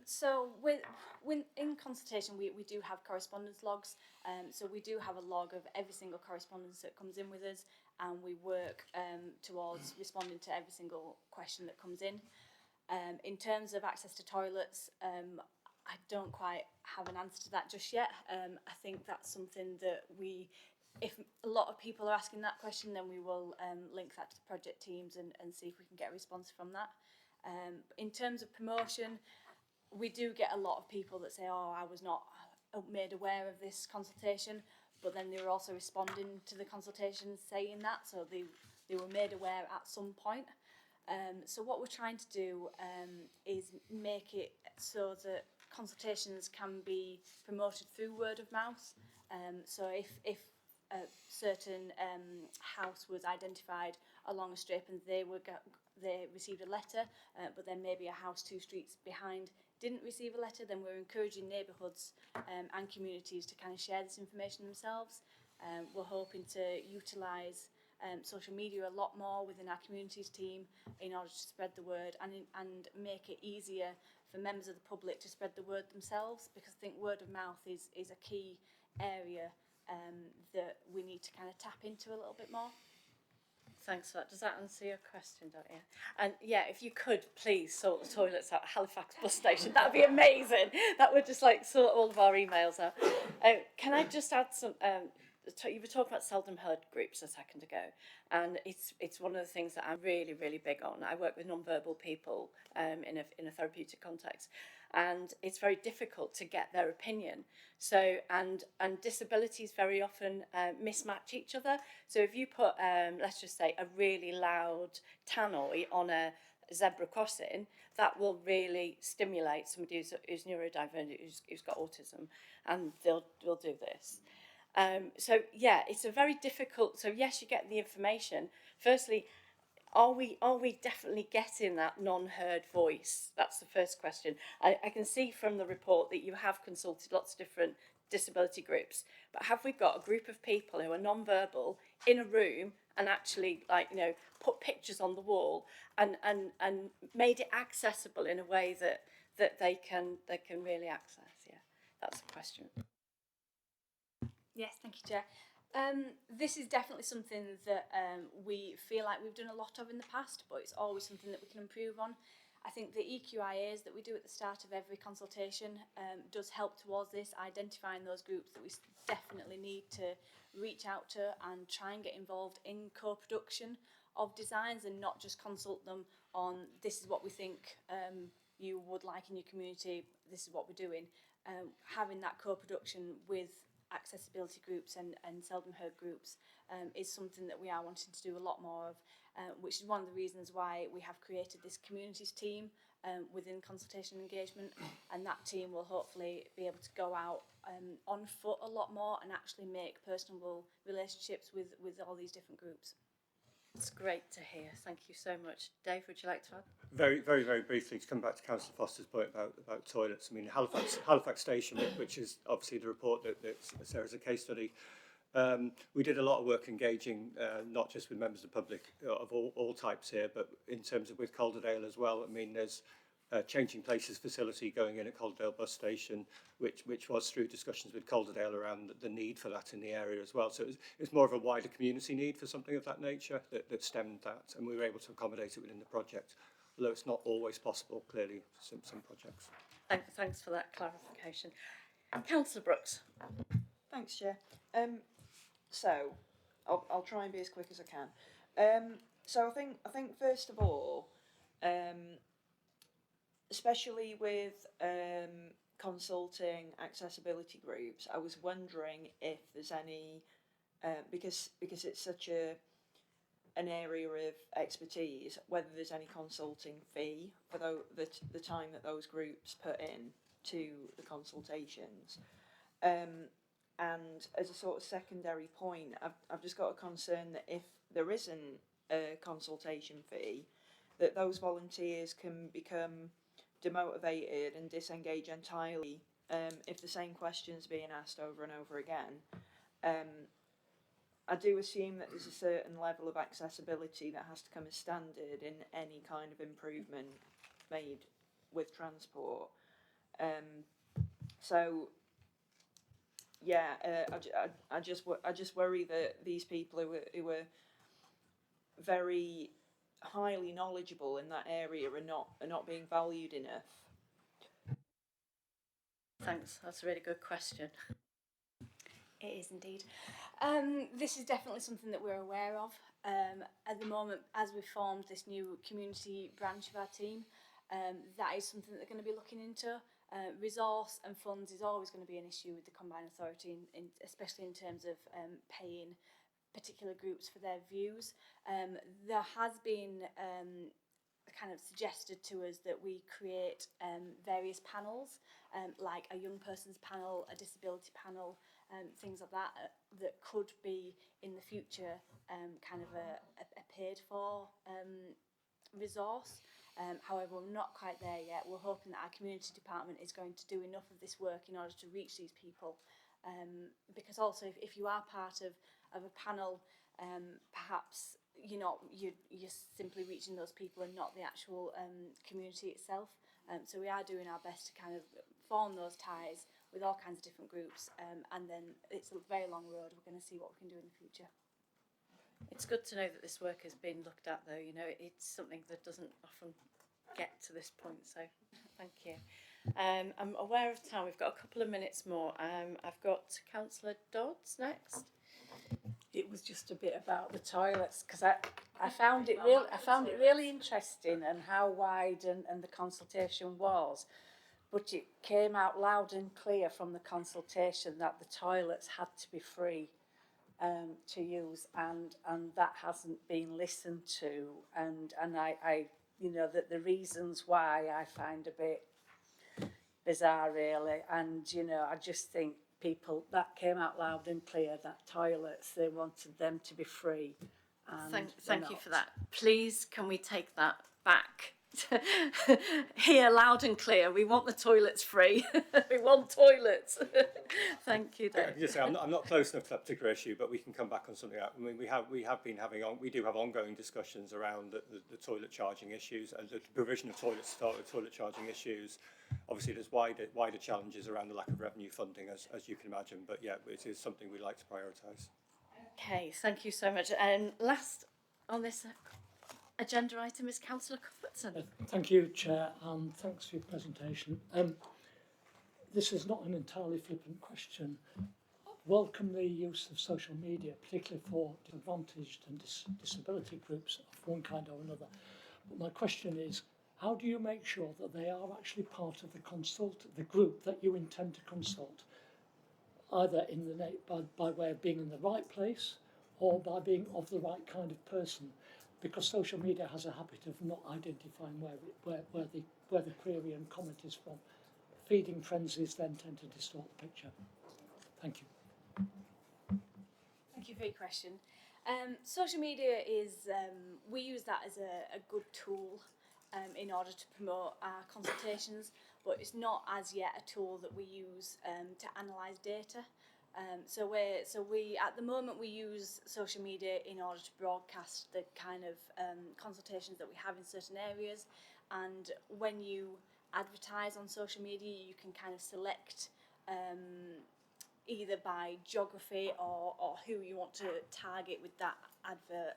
So in consultation, we do have correspondence logs. So we do have a log of every single correspondence that comes in with us, and we work towards responding to every single question that comes in. In terms of access to toilets, I don't quite have an answer to that just yet. I think that's something that if a lot of people are asking that question, then we will link that to the project teams and see if we can get a response from that. In terms of promotion, we do get a lot of people that say, oh, I was not made aware of this consultation, but then they were also responding to the consultation saying that, so they were made aware at some point. So what we're trying to do is make it so that consultations can be promoted through word of mouth. So if a certain house was identified along a strip and they received a letter, but then maybe a house 2 streets behind didn't receive a letter, then we're encouraging neighbourhoods and communities to kind of share this information themselves. We're hoping to utilise social media a lot more within our communities team in order to spread the word and make it easier for members of the public to spread the word themselves, because I think word of mouth is a key area that we need to kind of tap into a little bit more. Thanks for that. Does that answer your question, don't you? And yeah, if you could please sort the toilets out at Halifax bus station, that would be amazing. That would just sort all of our emails out. Can I just add some? You were talking about seldom heard groups a second ago, and it's one of the things that I'm really big on. I work with non-verbal people in a therapeutic context, and it's very difficult to get their opinion. So and disabilities very often mismatch each other. So if you put let's just say a really loud tannoy on a zebra crossing, that will really stimulate somebody who's neurodivergent, who's got autism, and they'll do this. So yeah, it's a very difficult. So yes, you get the information. Firstly, are we definitely getting that non-heard voice? That's the first question. I can see from the report that you have consulted lots of different disability groups, but have we got a group of people who are non-verbal in a room and actually put pictures on the wall and made it accessible in a way that they can really access? Yeah, that's the question. Yes, thank you, Chair. This is definitely something that we feel like we've done a lot of in the past, but it's always something that we can improve on. I think the EQIAs that we do at the start of every consultation does help towards this, identifying those groups that we definitely need to reach out to and try and get involved in co-production of designs, and not just consult them on this is what we think you would like in your community, this is what we're doing. Having that co-production with accessibility groups and seldom heard groups is something that we are wanting to do a lot more of, which is one of the reasons why we have created this communities team within consultation and engagement, and that team will hopefully be able to go out on foot a lot more and actually make personable relationships with all these different groups. It's great to hear. Thank you so much. Dave, would you like to add? Very briefly, to come back to Councillor Foster's point about toilets. I mean, Halifax Station, which is obviously the report that Sarah's a case study, we did a lot of work engaging not just with members of the public of all types here, but in terms of with Calderdale as well. I mean, there's a Changing Places facility going in at Calderdale bus station, which was through discussions with Calderdale around the need for that in the area as well. So it's more of a wider community need for something of that nature that stemmed that, and we were able to accommodate it within the project, although it's not always possible, clearly, for some projects. Thanks for that clarification. Councillor Brooks. Thanks, Chair. So I'll try and be as quick as I can. So I think first of all, especially with consulting accessibility groups, I was wondering if there's any, because it's such an area of expertise, whether there's any consulting fee for the time that those groups put in to the consultations. And as a sort of secondary point, I've just got a concern that if there isn't a consultation fee, that those volunteers can become demotivated and disengage entirely if the same questions are being asked over and over again. I do assume that there's a certain level of accessibility that has to come as standard in any kind of improvement made with transport. So yeah, I just worry that these people who are very highly knowledgeable in that area are not being valued enough. Thanks, that's a really good question. It is indeed. This is definitely something that we're aware of. At the moment, as we've formed this new community branch of our team, that is something that they're going to be looking into. Resource and funds is always going to be an issue with the Combined Authority, especially in terms of paying particular groups for their views. There has been kind of suggested to us that we create various panels, like a young person's panel, a disability panel, things like that, that could be in the future kind of a paid for resource. However, we're not quite there yet. We're hoping that our community department is going to do enough of this work in order to reach these people. Because also, if you are part of a panel, perhaps you're simply reaching those people and not the actual community itself. So we are doing our best to kind of form those ties with all kinds of different groups, and then it's a very long road. We're going to see what we can do in the future. It's good to know that this work has been looked at, though. You know, it's something that doesn't often get to this point, so thank you. I'm aware of time. We've got a couple of minutes more. I've got Councillor Dodds next. It was just a bit about the toilets, because I found it really interesting and how wide and the consultation was, but it came out loud and clear from the consultation that the toilets had to be free to use, and that hasn't been listened to, and I you know, that the reasons why I find a bit bizarre, really. And you know, I just think people, that came out loud and clear, that toilets, they wanted them to be free. And thank you for that. Please, can we take that back? Here, loud and clear, we want the toilets free. We want toilets. Thank you, Dave. Yes, I'm not close enough to that particular issue, but we can come back on something else. I mean, we do have ongoing discussions around the toilet charging issues and the provision of toilets to start with toilet charging issues. Obviously, there's wider challenges around the lack of revenue funding, as you can imagine. But yeah, it is something we'd like to prioritise. Okay, thank you so much. And last on this agenda item is Councillor Cuthbertson. Thank you, Chair, and thanks for your presentation. This is not an entirely flippant question. Welcome the use of social media, particularly for disadvantaged and disability groups of one kind or another. But my question is, how do you make sure that they are actually part of the group that you intend to consult? either in the by way of being in the right place or by being of the right kind of person, because social media has a habit of not identifying where the query and comment is from. Feeding frenzies then tend to distort the picture. Thank you. Thank you for your question. Social media is, we use that as a good tool in order to promote our consultations, but it's not as yet a tool that we use to analyse data. So we at the moment we use social media in order to broadcast the kind of consultations that we have in certain areas, and when you advertise on social media you can kind of select either by geography or who you want to target with that advert.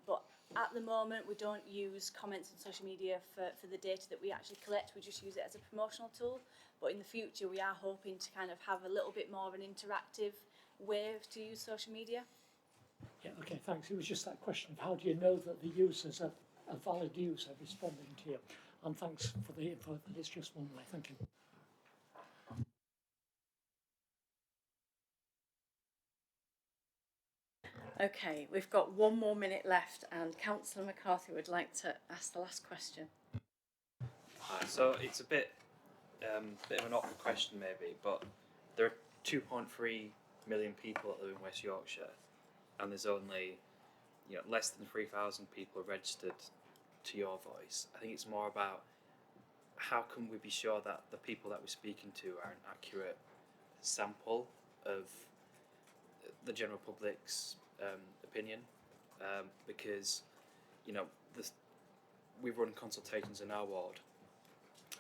But at the moment we don't use comments on social media for the data that we actually collect, we just use it as a promotional tool. But in the future we are hoping to kind of have a little bit more of an interactive way to use social media. Yeah, okay, thanks. It was just that question of how do you know that the users are a valid user responding to you? And thanks for the info, but it's just one way. Thank you. Okay, we've got 1 more minute left, and Councillor McCarthy would like to ask the last question. So it's a bit of an awkward question maybe, but there are 2.3 million people that live in West Yorkshire, and there's only less than 3,000 people registered to Your Voice. I think it's more about how can we be sure that the people that we're speaking to are an accurate sample of the general public's opinion, because we run consultations in our ward,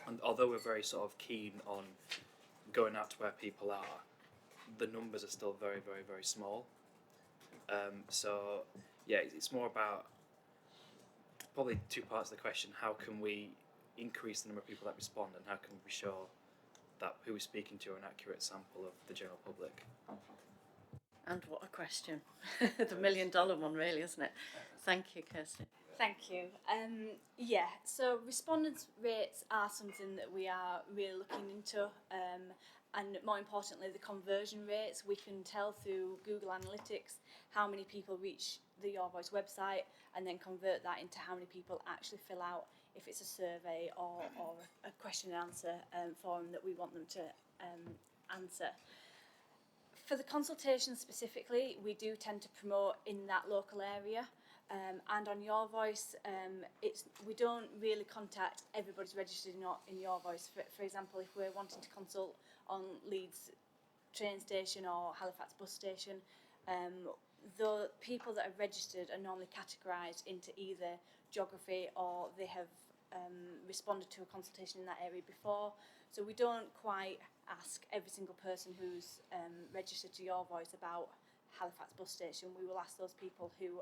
and although we're very sort of keen on going out to where people are, the numbers are still very, very, very small. So yeah, it's more about probably two parts of the question: how can we increase the number of people that respond, and how can we be sure that who we're speaking to are an accurate sample of the general public? And what a question. The $1 million one, really, isn't it? Thank you, Kirsty. Thank you. Yeah, so respondents rates are something that we are really looking into, and more importantly the conversion rates. We can tell through Google Analytics how many people reach the Your Voice website and then convert that into how many people actually fill out, if it's a survey or a question and answer form that we want them to answer. For the consultation specifically, we do tend to promote in that local area, and on Your Voice, we don't really contact everybody's registered in Your Voice. For example, if we're wanting to consult on Leeds train station or Halifax bus station, the people that are registered are normally categorised into either geography or they have responded to a consultation in that area before. So we don't quite ask every single person who's registered to Your Voice about Halifax bus station. We will ask those people who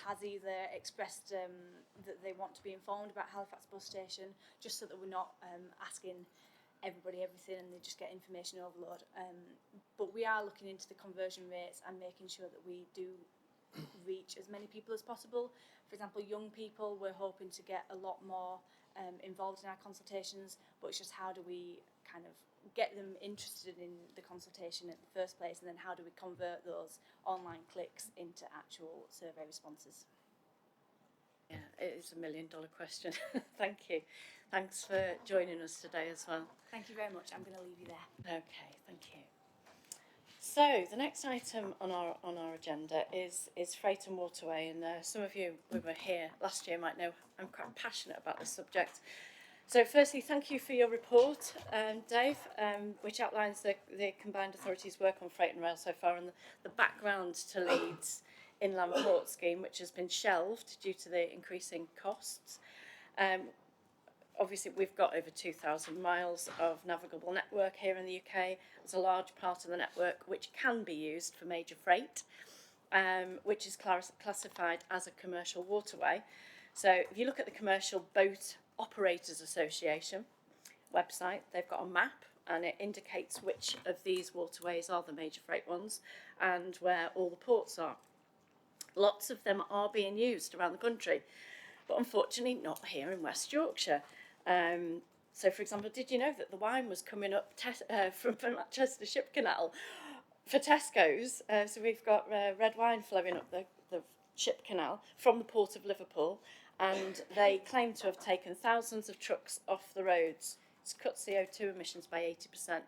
has either expressed that they want to be informed about Halifax bus station, just so that we're not asking everybody everything and they just get information overload. But we are looking into the conversion rates and making sure that we do reach as many people as possible. For example, young people, we're hoping to get a lot more involved in our consultations, but it's just how do we kind of get them interested in the consultation in the first place, and then how do we convert those online clicks into actual survey responses? Yeah, it is $1 million question. Thank you. Thanks for joining us today as well. Thank you very much. I'm going to leave you there. Okay, thank you. So the next item on our agenda is freight and waterway, and some of you who were here last year might know I'm quite passionate about this subject. So firstly, thank you for your report, Dave, which outlines the Combined Authorities' work on freight and rail so far, and the background to Leeds Inland Port Scheme, which has been shelved due to the increasing costs. Obviously, we've got over 2,000 miles of navigable network here in the UK. There's a large part of the network which can be used for major freight, which is classified as a commercial waterway. So if you look at the Commercial Boat Operators Association website, they've got a map and it indicates which of these waterways are the major freight ones and where all the ports are. Lots of them are being used around the country, but unfortunately not here in West Yorkshire. So, for example, did you know that the wine was coming up from Manchester Ship Canal for Tesco's? So we've got red wine flowing up the Ship Canal from the port of Liverpool, and they claim to have taken thousands of trucks off the roads. It's cut CO2 emissions by 80%.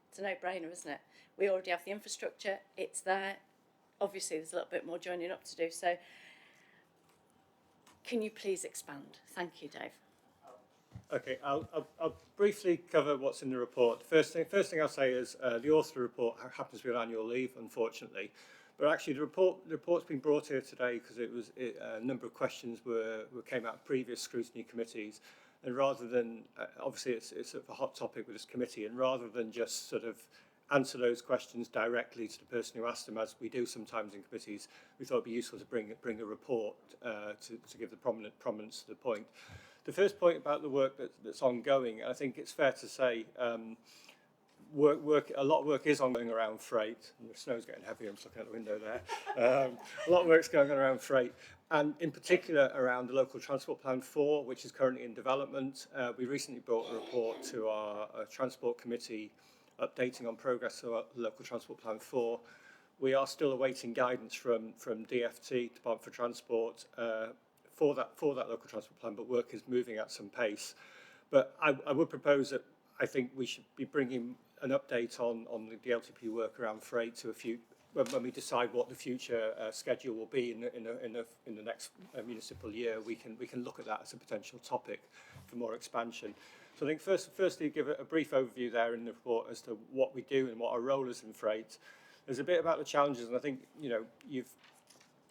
It's a no-brainer, isn't it? We already have the infrastructure, it's there. Obviously, there's a little bit more joining up to do. So can you please expand? Thank you, Dave. Okay, I'll briefly cover what's in the report. First thing I'll say is the author of the report happens to be on annual leave, unfortunately. But actually, the report's been brought here today because a number of questions came out of previous scrutiny committees. And rather than, obviously it's sort of a hot topic with this committee, and rather than just sort of answer those questions directly to the person who asked them, as we do sometimes in committees, we thought it'd be useful to bring a report to give the prominence to the point. The first point about the work that's ongoing, I think it's fair to say, a lot of work is ongoing around freight. And the snow's getting heavy, I'm just looking out the window there. A lot of work's going on around freight, and in particular around the Local Transport Plan 4, which is currently in development. We recently brought a report to our Transport Committee updating on progress of our Local Transport Plan 4. We are still awaiting guidance from DFT, Department for Transport, for that Local Transport Plan, but work is moving at some pace. But I would propose that I think we should be bringing an update on the LTP work around freight to when we decide what the future schedule will be in the next municipal year. We can look at that as a potential topic for more expansion. So I think firstly give a brief overview there in the report as to what we do and what our role is in freight. There's a bit about the challenges, and I think you've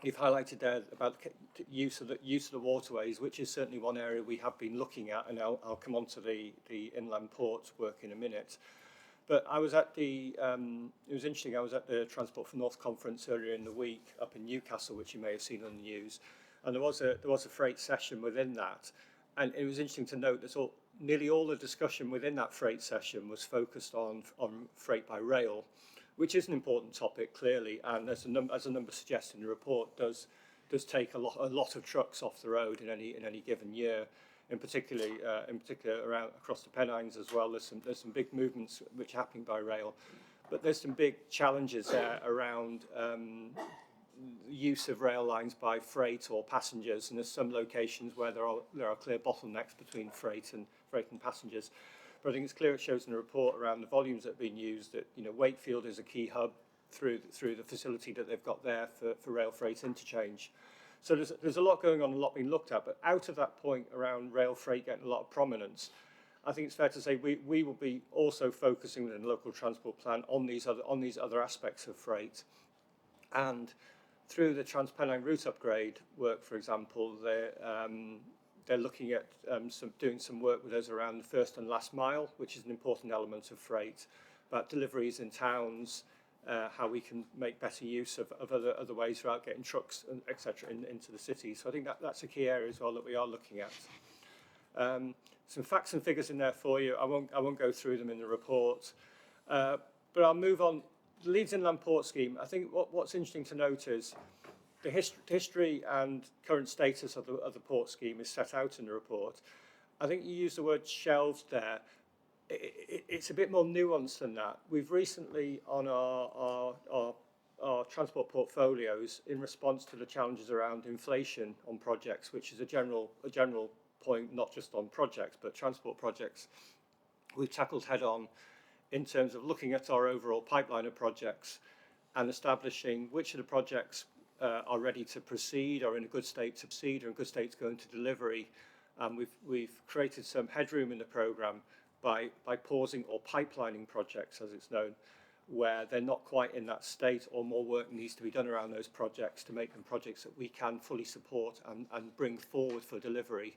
highlighted there about the use of the waterways, which is certainly one area we have been looking at, and I'll come on to the inland port work in a minute. But I was at it was interesting, I was at the Transport for North conference earlier in the week up in Newcastle, which you may have seen on the news, and there was a freight session within that, and it was interesting to note that nearly all the discussion within that freight session was focused on freight by rail, which is an important topic clearly, and as a number suggests in the report, does take a lot of trucks off the road in any given year. In particular around across the Pennines as well. There's some big movements which are happening by rail, but there's some big challenges there around use of rail lines by freight or passengers, and there's some locations where there are clear bottlenecks between freight and passengers. But I think it's clear, it shows in the report around the volumes that are being used, that Wakefield is a key hub through the facility that they've got there for rail freight interchange. So there's a lot going on, a lot being looked at, but out of that point around rail freight getting a lot of prominence, I think it's fair to say we will be also focusing within the local transport plan on these other aspects of freight. And through the Trans-Pennine route upgrade work, for example, they're looking at doing some work with us around the first and last mile, which is an important element of freight, about deliveries in towns, how we can make better use of other ways throughout getting trucks and etc. into the city. So I think that's a key area as well that we are looking at. Some facts and figures in there for you. I won't go through them in the report, but I'll move on. The Leeds Inland Port Scheme. I think what's interesting to note is the history and current status of the port scheme is set out in the report. I think you used the word shelved there. It's a bit more nuanced than that. We've recently, on our transport portfolios, in response to the challenges around inflation on projects, which is a general point, not just on projects, but transport projects, we've tackled head on in terms of looking at our overall pipeline of projects and establishing which of the projects are ready to proceed, are in a good state to proceed, or in good state to go into delivery. We've created some headroom in the programme by pausing or pipelining projects, as it's known, where they're not quite in that state, or more work needs to be done around those projects to make them projects that we can fully support and bring forward for delivery.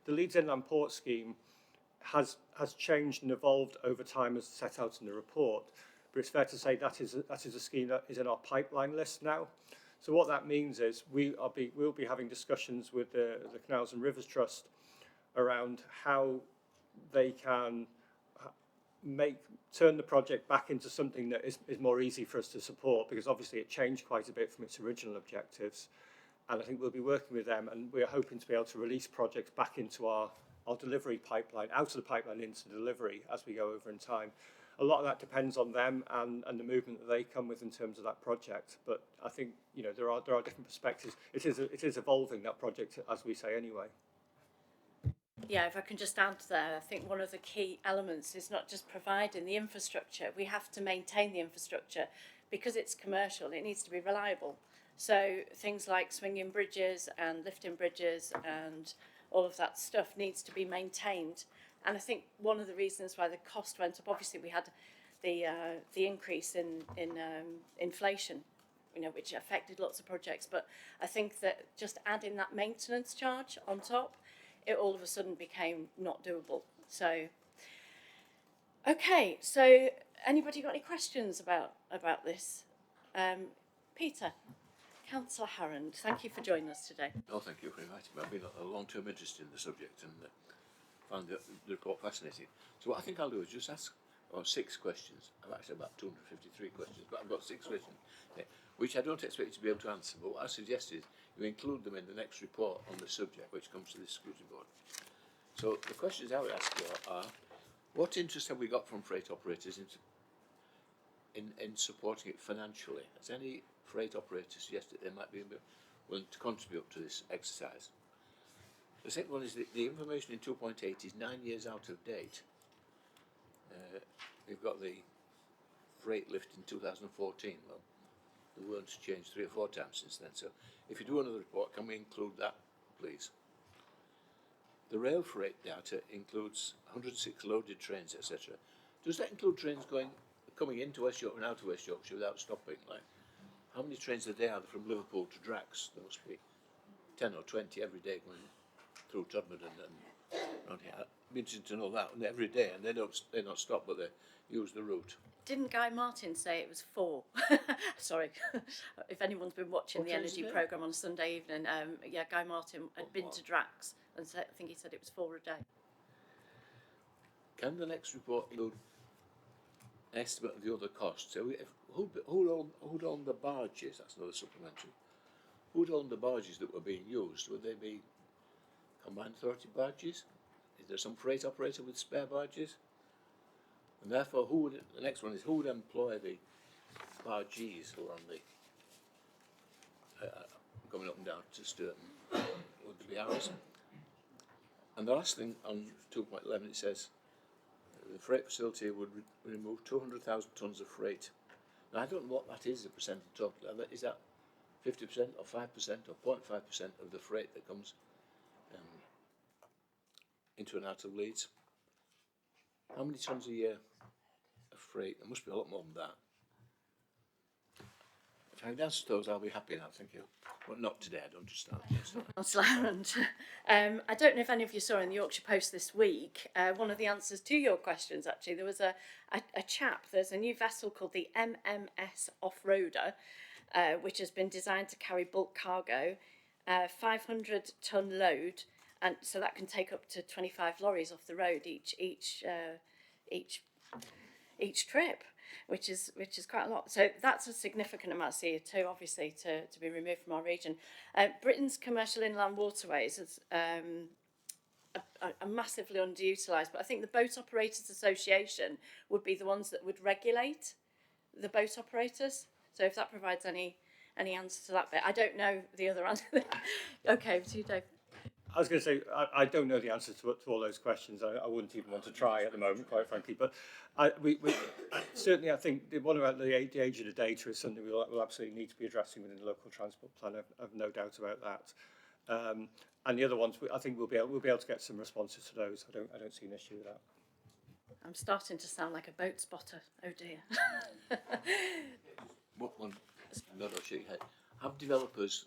The Leeds Inland Port Scheme has changed and evolved over time as set out in the report, but it's fair to say that is a scheme that is in our pipeline list now. So what that means is we'll be having discussions with the Canals and Rivers Trust around how they can turn the project back into something that is more easy for us to support, because obviously it changed quite a bit from its original objectives. And I think we'll be working with them, and we're hoping to be able to release projects back into our delivery pipeline, out of the pipeline into delivery as we go over in time. A lot of that depends on them and the movement that they come with in terms of that project. But I think, you know, there are different perspectives. It is evolving, that project, as we say anyway. Yeah, if I can just add to that, I think one of the key elements is not just providing the infrastructure. We have to maintain the infrastructure because it's commercial. It needs to be reliable. So things like swinging bridges and lifting bridges and all of that stuff needs to be maintained. And I think one of the reasons why the cost went up, obviously we had the increase in inflation, you know, which affected lots of projects. But I think that just adding that maintenance charge on top, it all of a sudden became not doable. So, okay, so anybody got any questions about this? Peter, Councillor Harrand, thank you for joining us today. No, thank you for inviting me. I've been a long-term interest in the subject and found the report fascinating. So what I think I'll do is just ask 6 questions. I've actually about 253 questions, but I've got 6 questions, which I don't expect you to be able to answer, but what I suggest is you include them in the next report on the subject which comes to the Scrutiny Board. So the questions I would ask you are, what interest have we got from freight operators in supporting it financially? Has any freight operator suggested they might be willing to contribute to this exercise? The second one is that the information in 2.8 is 9 years out of date. We've got the freight lift in 2014. Well, the world's changed 3 or 4 times since then. So if you do another report, can we include that, please? The rail freight data includes 106 loaded trains, etc. Does that include trains coming into West Yorkshire and out of West Yorkshire without stopping? Like, how many trains a day are there from Liverpool to Drax? There must be 10 or 20 every day going through Todmorden and around here. I'd be interested to know that. And every day, and they don't stop, but they use the route. Didn't Guy Martin say it was 4? Sorry, if anyone's been watching the energy programme on a Sunday evening, yeah, Guy Martin had been to Drax, and I think he said it was 4 a day. Can the next report include an estimate of the other costs? So who'd own the barges? That's another supplementary. Who'd own the barges that were being used? Would they be combined authority barges? Is there some freight operator with spare barges? And therefore, the next one is who would employ the bargees who are on the coming up and down to Sturton? Would there be hours? And the last thing on 2.11, it says the freight facility would remove 200,000 tonnes of freight. Now, I don't know what that is, a percent of total. Is that 50% or 5% or 0.5% of the freight that comes into and out of Leeds? How many tonnes a year of freight? There must be a lot more than that. If I can answer those, I'll be happy now, thank you. Well, not today, I don't understand. Councillor Harrand, I don't know if any of you saw in the Yorkshire Post this week, one of the answers to your questions, actually, there was a chap, there's a new vessel called the MMS Off-Roader, which has been designed to carry bulk cargo, 500-tonne load, and so that can take up to 25 lorries off the road each trip, which is quite a lot. So that's a significant amount of CO2, obviously, to be removed from our region. Britain's commercial inland waterways are massively underutilised, but I think the Boat Operators Association would be the ones that would regulate the boat operators. So if that provides any answer to that bit, I don't know the other answer. Okay, over to you, Dave. I was going to say, I don't know the answers to all those questions. I wouldn't even want to try at the moment, quite frankly. But certainly, I think the one about the age of the data is something we'll absolutely need to be addressing within the local transport plan. I've no doubt about that. And the other ones, I think we'll be able to get some responses to those. I don't see an issue with that. I'm starting to sound like a boat spotter. Oh dear. Have developers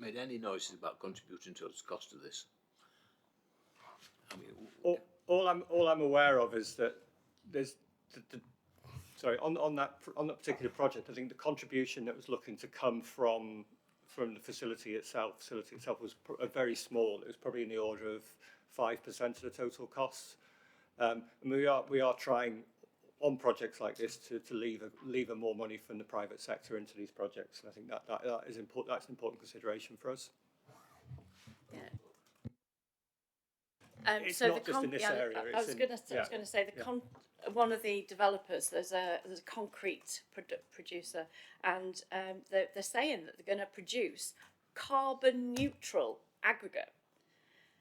made any noises about contributing to the cost of this? I mean, all I'm aware of is that there's on that particular project, I think the contribution that was looking to come from the facility itself was very small. It was probably in the order of 5% of the total costs. And we are trying on projects like this to lever more money from the private sector into these projects. And I think that is important. That's an important consideration for us. Yeah. It's not just in this area. I was going to say one of the developers. There's a concrete producer, and they're saying that they're going to produce carbon neutral aggregate.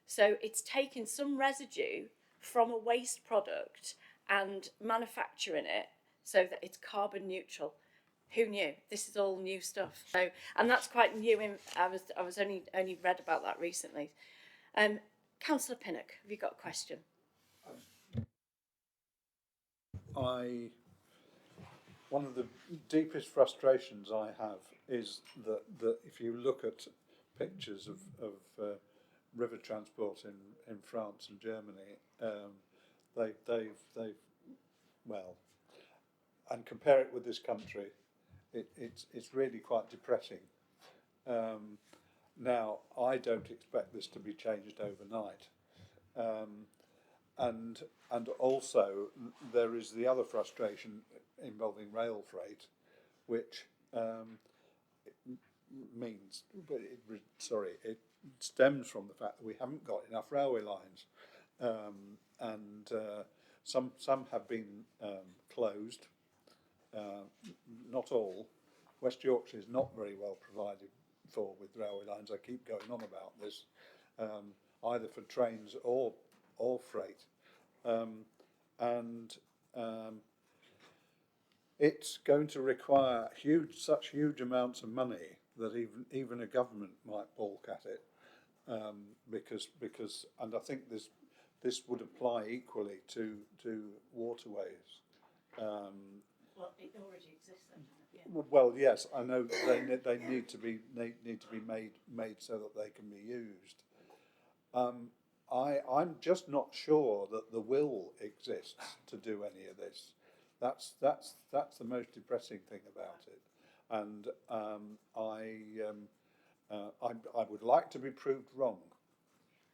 So it's taking some residue from a waste product and manufacturing it so that it's carbon neutral. Who knew? This is all new stuff. So, and that's quite new. I was only read about that recently. Councillor Pinnock, have you got a question? One of the deepest frustrations I have is that if you look at pictures of river transport in France and Germany, they've well, and compare it with this country, it's really quite depressing. Now, I don't expect this to be changed overnight. And also there is the other frustration involving rail freight, which means, it stems from the fact that we haven't got enough railway lines, and some have been closed, not all. West Yorkshire is not very well provided for with railway lines. I keep going on about this, either for trains or freight, and it's going to require such huge amounts of money that even a government might balk at it, because and I think this would apply equally to waterways. Well, it already exists, doesn't it? Yeah. Well, yes, I know they need to be made so that they can be used. I'm just not sure that the will exists to do any of this. That's the most depressing thing about it, and I would like to be proved wrong.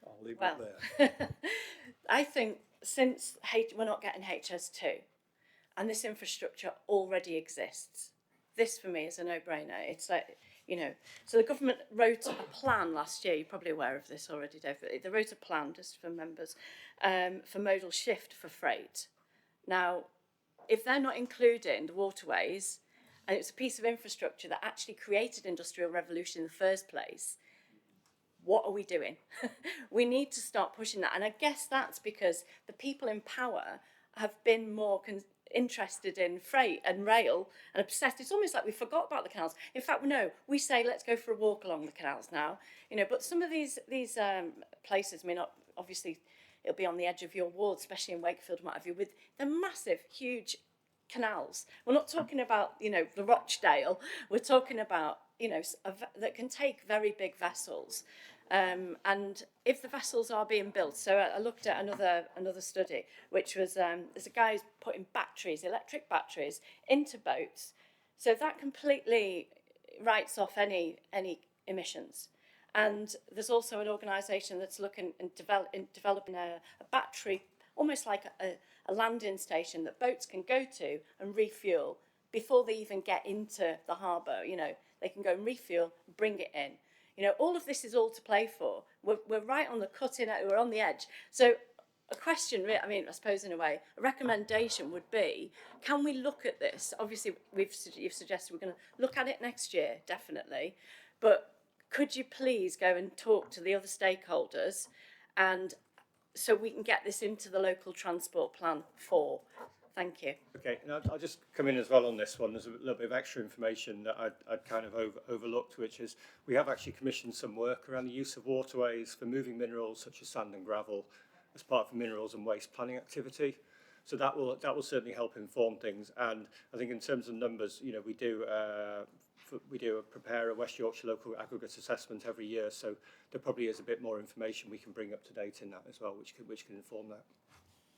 I'll leave it there. I think since we're not getting HS2, and this infrastructure already exists, this for me is a no-brainer. It's like, so the government wrote a plan last year. You're probably aware of this already, Dave. They wrote a plan, just for members, for modal shift for freight. Now, if they're not including the waterways, and it's a piece of infrastructure that actually created industrial revolution in the first place, what are we doing? We need to start pushing that. And I guess that's because the people in power have been more interested in freight and rail and obsessed. It's almost like we forgot about the canals. In fact, no, we say let's go for a walk along the canals now. But some of these places may not, obviously it'll be on the edge of your ward, especially in Wakefield and what have you, with the massive, huge canals. We're not talking about, the Rochdale. We're talking about, that can take very big vessels. And if the vessels are being built, so I looked at another study, which was there's a guy who's putting electric batteries into boats, so that completely writes off any emissions. And there's also an organisation that's looking and developing a battery, almost like a landing station that boats can go to and refuel before they even get into the harbour. They can go and refuel, bring it in. All of this is all to play for. We're right on the cutting edge, we're on the edge. So a question, I suppose in a way, a recommendation would be, can we look at this? Obviously, you've suggested we're going to look at it next year, definitely. But could you please go and talk to the other stakeholders, and so we can get this into the local transport plan 4? Thank you. Okay, and I'll just come in as well on this one. There's a little bit of extra information that I'd kind of overlooked, which is we have actually commissioned some work around the use of waterways for moving minerals such as sand and gravel as part of minerals and waste planning activity. So that will certainly help inform things. And I think in terms of numbers, we do prepare a West Yorkshire local aggregate assessment every year. So there probably is a bit more information we can bring up to date in that as well, which can inform that.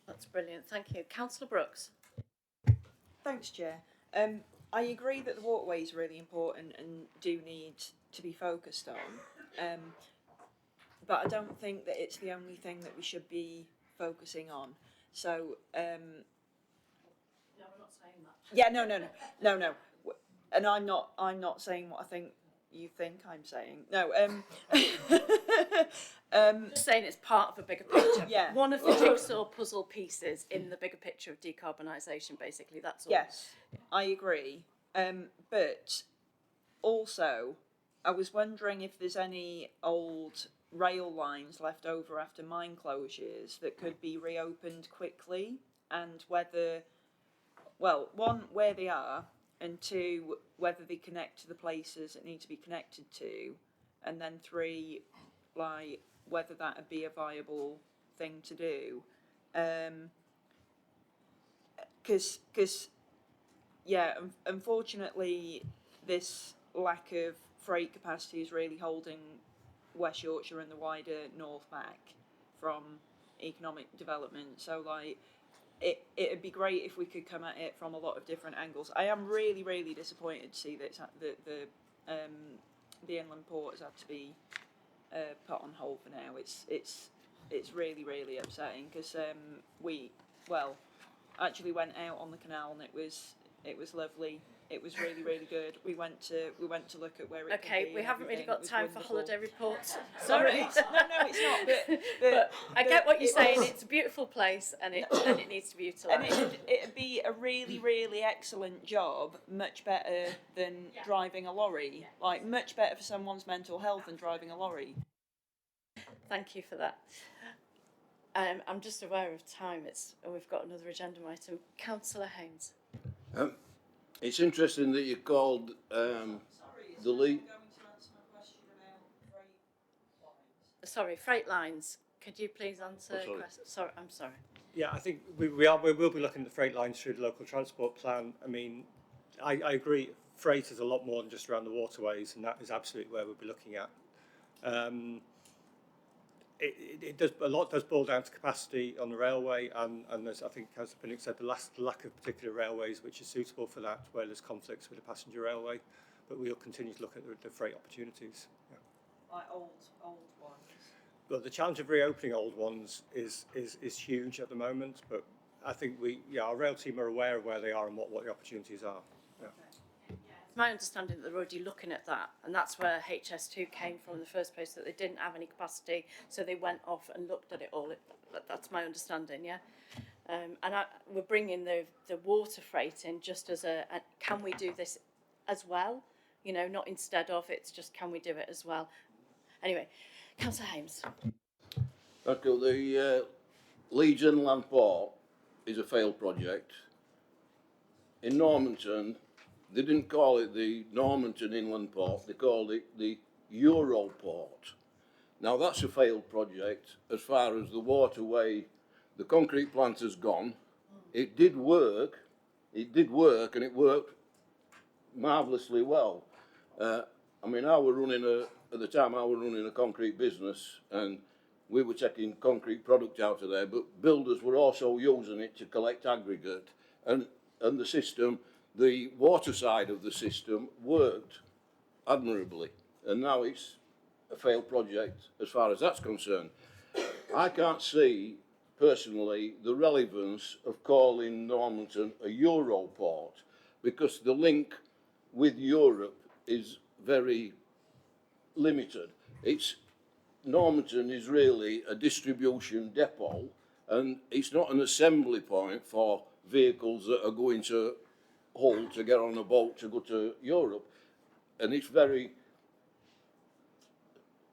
That's brilliant, thank you. Councillor Brooks. Thanks, Chair. I agree that the waterway is really important and do need to be focused on, but I don't think that it's the only thing that we should be focusing on. So, No, we're not saying that. yeah, no. And I'm not saying what I think, you think I'm saying. No, Just saying it's part of a bigger picture. Yeah. One of the jigsaw puzzle pieces in the bigger picture of decarbonisation, basically, that's all. yes, I agree. But also, I was wondering if there's any old rail lines left over after mine closures that could be reopened quickly, and whether, well, one, where they are, and two, whether they connect to the places that need to be connected to, and then three, like, whether that would be a viable thing to do. Because yeah, unfortunately, this lack of freight capacity is really holding West Yorkshire and the wider north back from economic development. So, like, it'd be great if we could come at it from a lot of different angles. I am really, really disappointed to see that the inland port has had to be put on hold for now. It's really, really upsetting because we actually went out on the canal and it was lovely. It was really, really good. We went to look at where it could be. We haven't really got time for holiday reports. No, Sorry. it's not. But I get what you're saying. was- It's a beautiful place and it needs to be And utilised. it'd be a really, really excellent job, much better than driving a lorry. Like, much better for someone's mental health than driving a lorry. Thank you for that. I'm just aware of time. We've got another agenda item. Councillor Haynes. It's interesting that you called the lead. Sorry, freight lines. Could you please answer? sorry. Sorry, I'm sorry. Yeah, I think we will be looking at the freight lines through the local transport plan. I mean, I agree, freight is a lot more than just around the waterways, and that is absolutely where we'll be looking at. It does, a lot does boil down to capacity on the railway, and as I think Councillor Pinnock said, the lack of particular railways which is suitable for that, where there's conflicts with the passenger railway. But we'll continue to look at the freight opportunities. Yeah. Like old ones. Well, the challenge of reopening old ones is huge at the moment, but I think our rail team are aware of where they are and what the opportunities are. Yeah. It's my understanding that they're already looking at that, and that's where HS2 came from in the first place, that they didn't have any capacity, so they went off and looked at it all. That's my understanding, yeah. And we're bringing the water freight in just as a can we do this as well? You know, not instead of, it's just can we do it as well? Anyway, Councillor Hames. Okay, the Leeds Inland Port is a failed project. In Normanton, they didn't call it the Normanton Inland Port, they called it the Europort. Now that's a failed project as far as the waterway, the concrete plant has gone. It did work and it worked marvellously well. I mean, at the time I was running a concrete business and we were taking concrete product out of there, but builders were also using it to collect aggregate, and the system, the water side of the system worked admirably, and now it's a failed project as far as that's concerned. I can't see personally the relevance of calling Normanton a Europort, because the link with Europe is very limited. Normanton is really a distribution depot, and it's not an assembly point for vehicles that are going to Hull to get on a boat to go to Europe, and it's very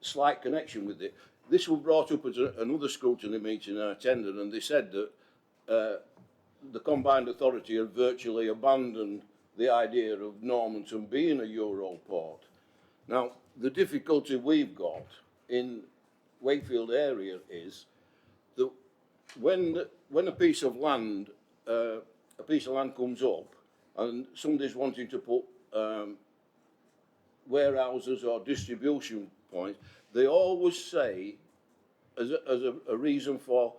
slight connection with it. This was brought up at another scrutiny meeting I attended, and they said that the combined authority had virtually abandoned the idea of Normanton being a Europort. Now, the difficulty we've got in Wakefield area is that when a piece of land comes up and somebody's wanting to put warehouses or distribution points, they always say, as a reason for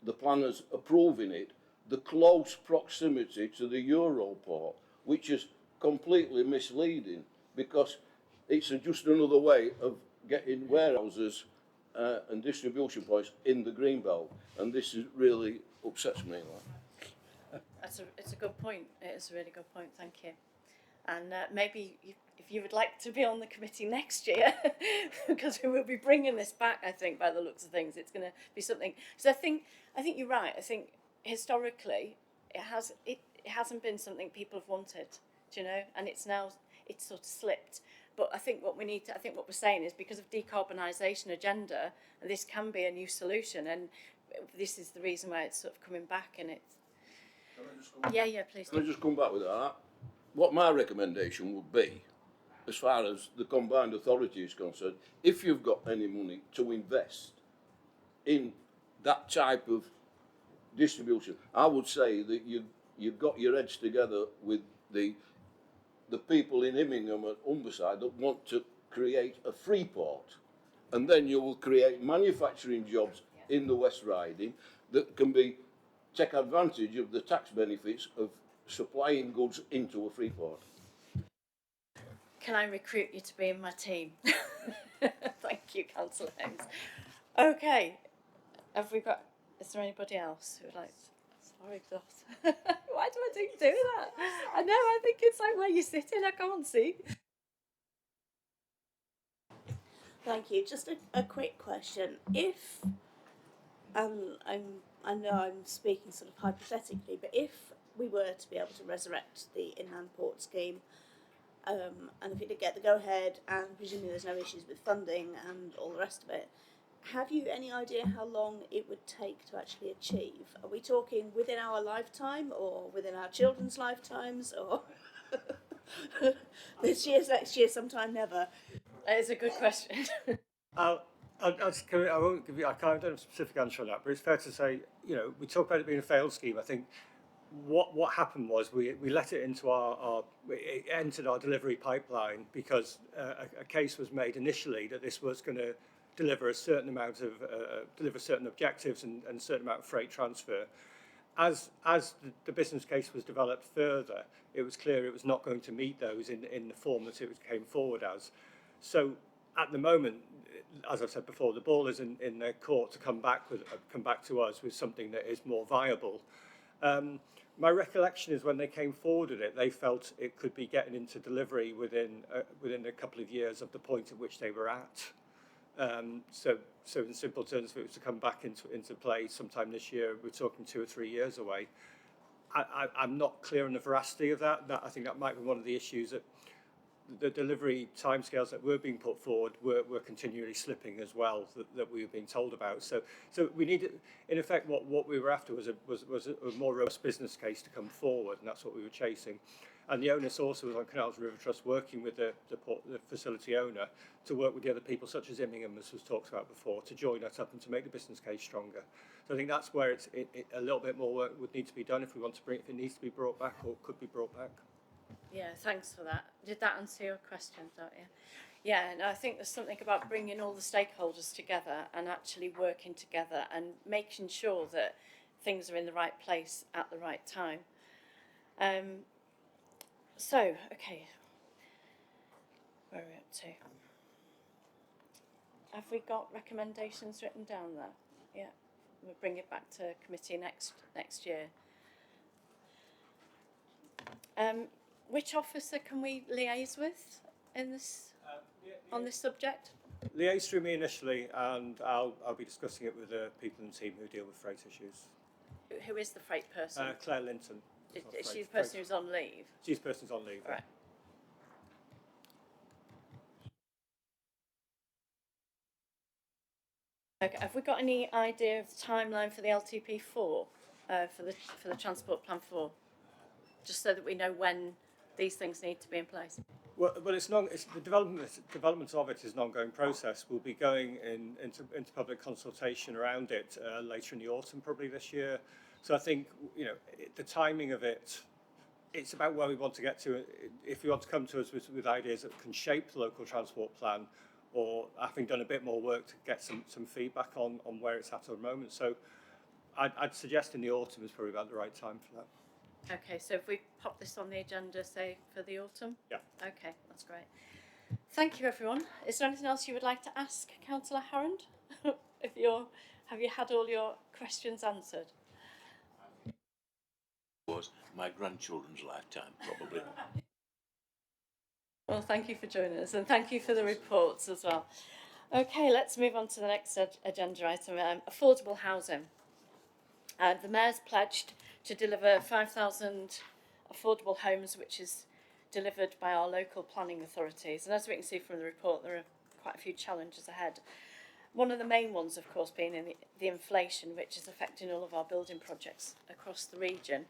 the planners approving it, the close proximity to the Europort, which is completely misleading, because it's just another way of getting warehouses and distribution points in the Greenbelt, and this really upsets me. It's a good point. It is a really good point. Thank you. And maybe if you would like to be on the committee next year, because we will be bringing this back, I think, by the looks of things, it's going to be something. So I think you're right. I think historically it hasn't been something people have wanted, do you know, and it's sort of slipped. But I think what we're saying is, because of decarbonisation agenda, this can be a new solution, and this is the reason why it's sort of coming back. And it's please. Can I just come back with that? What my recommendation would be, as far as the combined authority is concerned, if you've got any money to invest in that type of distribution, I would say that you've got your heads together with the people in Immingham and Humberside that want to create a free port, and then you will create manufacturing jobs in the West Riding that can take advantage of the tax benefits of supplying goods into a free port. Can I recruit you to be in my team? Thank you, Councillor Holmes. Okay, is there anybody else who would like to? Sorry, God. Why do I do that? I know, I think it's like where you're sitting, I can't see. Thank you. Just a quick question. If, I know I'm speaking sort of hypothetically, but if we were to be able to resurrect the inland port scheme, and if it did get the go-ahead, and presumably there's no issues with funding and all the rest of it, have you any idea how long it would take to actually achieve? Are we talking within our lifetime, or within our children's lifetimes, or this year, next year, sometime never? That is a good question. I won't give you. I don't have a specific answer on that, but it's fair to say, you know, we talk about it being a failed scheme. I think what happened was we let it into it entered our delivery pipeline because a case was made initially that this was going to deliver a certain amount of deliver certain objectives and a certain amount of freight transfer. As the business case was developed further, it was clear it was not going to meet those in the form that it came forward as. So at the moment, as I've said before, the ball is in their court to come back to us with something that is more viable. My recollection is when they came forward with it, they felt it could be getting into delivery within a couple of years of the point at which they were at. So in simple terms, if it was to come back into play sometime this year, we're talking 2 or 3 years away. I'm not clear on the veracity of that. I think that might be one of the issues, that the delivery timescales that were being put forward were continually slipping as well, that we were being told about. So we needed, in effect, what we were after was a more robust business case to come forward, and that's what we were chasing. And the onus also was on Canals River Trust, working with the facility owner, to work with the other people, such as Immingham, as was talked about before, to join us up and to make the business case stronger. So I think that's where a little bit more work would need to be done if it needs to be brought back or could be brought back. Yeah, thanks for that. Did that answer your question, don't you? Yeah, and I think there's something about bringing all the stakeholders together and actually working together and making sure that things are in the right place at the right time. So, okay, where are we up to? Have we got recommendations written down there? Yeah, we'll bring it back to committee next year. Which officer can we liaise with in this on this subject? Liaise through me initially, and I'll be discussing it with the people in the team who deal with freight issues. Who is the freight person? Claire Linton. Is she the person who's on leave? She's the person who's on leave. Right. Okay. Have we got any idea of the timeline for the LTP4 for the Transport Plan 4? Just so that we know when these things need to be in place. Well, it's the development of it is an ongoing process. We'll be going into public consultation around it later in the autumn, probably this year. So I think, you know, the timing of it, it's about where we want to get to. If you want to come to us with ideas that can shape the local transport plan, or having done a bit more work to get some feedback on where it's at the moment. So I'd suggest in the autumn is probably about the right time for that. Okay, so if we pop this on the agenda, say, for the autumn? Yeah. Okay, that's great. Thank you, everyone. Is there anything else you would like to ask Councillor Harrand? Have you had all your questions answered? Was my grandchildren's lifetime, probably. Well, thank you for joining us, and thank you for the reports as well. Okay, let's move on to the next agenda item, affordable housing. The Mayor's pledged to deliver 5,000 affordable homes, which is delivered by our local planning authorities. And as we can see from the report, there are quite a few challenges ahead. One of the main ones, of course, being in the inflation, which is affecting all of our building projects across the region.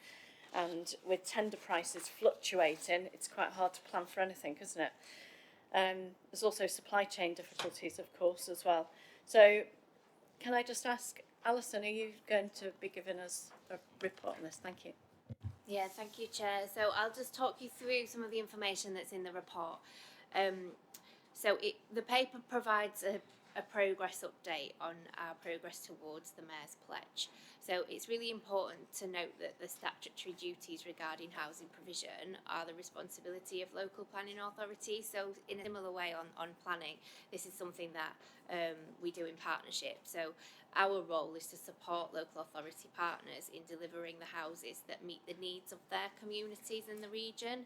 And with tender prices fluctuating, it's quite hard to plan for anything, isn't it? There's also supply chain difficulties, of course, as well. So can I just ask, Alison, are you going to be giving us a report on this? Thank you. Yeah, thank you, Chair. So I'll just talk you through some of the information that's in the report. The paper provides a progress update on our progress towards the Mayor's pledge. So it's really important to note that the statutory duties regarding housing provision are the responsibility of local planning authorities. So in a similar way on planning, this is something that we do in partnership. So our role is to support local authority partners in delivering the houses that meet the needs of their communities in the region.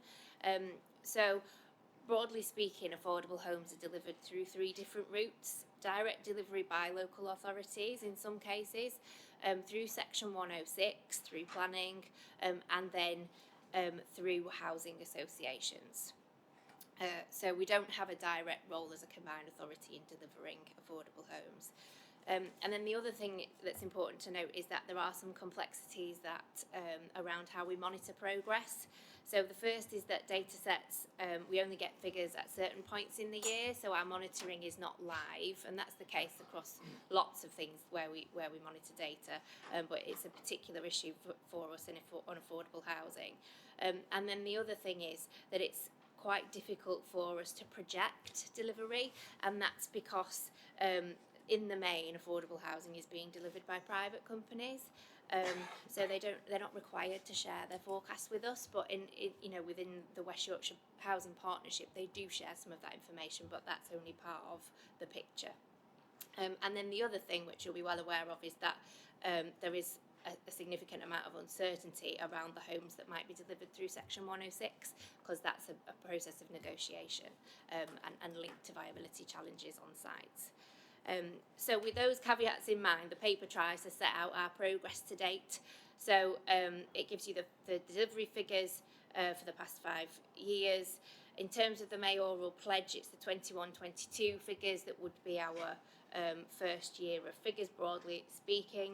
Broadly speaking, affordable homes are delivered through 3 different routes: direct delivery by local authorities in some cases, through Section 106, through planning, and then through housing associations. So we don't have a direct role as a combined authority in delivering affordable homes. And then the other thing that's important to note is that there are some complexities that around how we monitor progress. So the first is that data sets, we only get figures at certain points in the year, so our monitoring is not live, and that's the case across lots of things where we monitor data, but it's a particular issue for us on affordable housing. And then the other thing is that it's quite difficult for us to project delivery, and that's because in the main, affordable housing is being delivered by private companies. So they're not required to share their forecasts with us, but within the West Yorkshire Housing Partnership, they do share some of that information, but that's only part of the picture. And then the other thing, which you'll be well aware of, is that there is a significant amount of uncertainty around the homes that might be delivered through Section 106, because that's a process of negotiation and linked to viability challenges on sites. So with those caveats in mind, the paper tries to set out our progress to date. So it gives you the delivery figures for the past 5 years. In terms of the mayoral pledge, it's the 21-22 figures that would be our first year of figures, broadly speaking.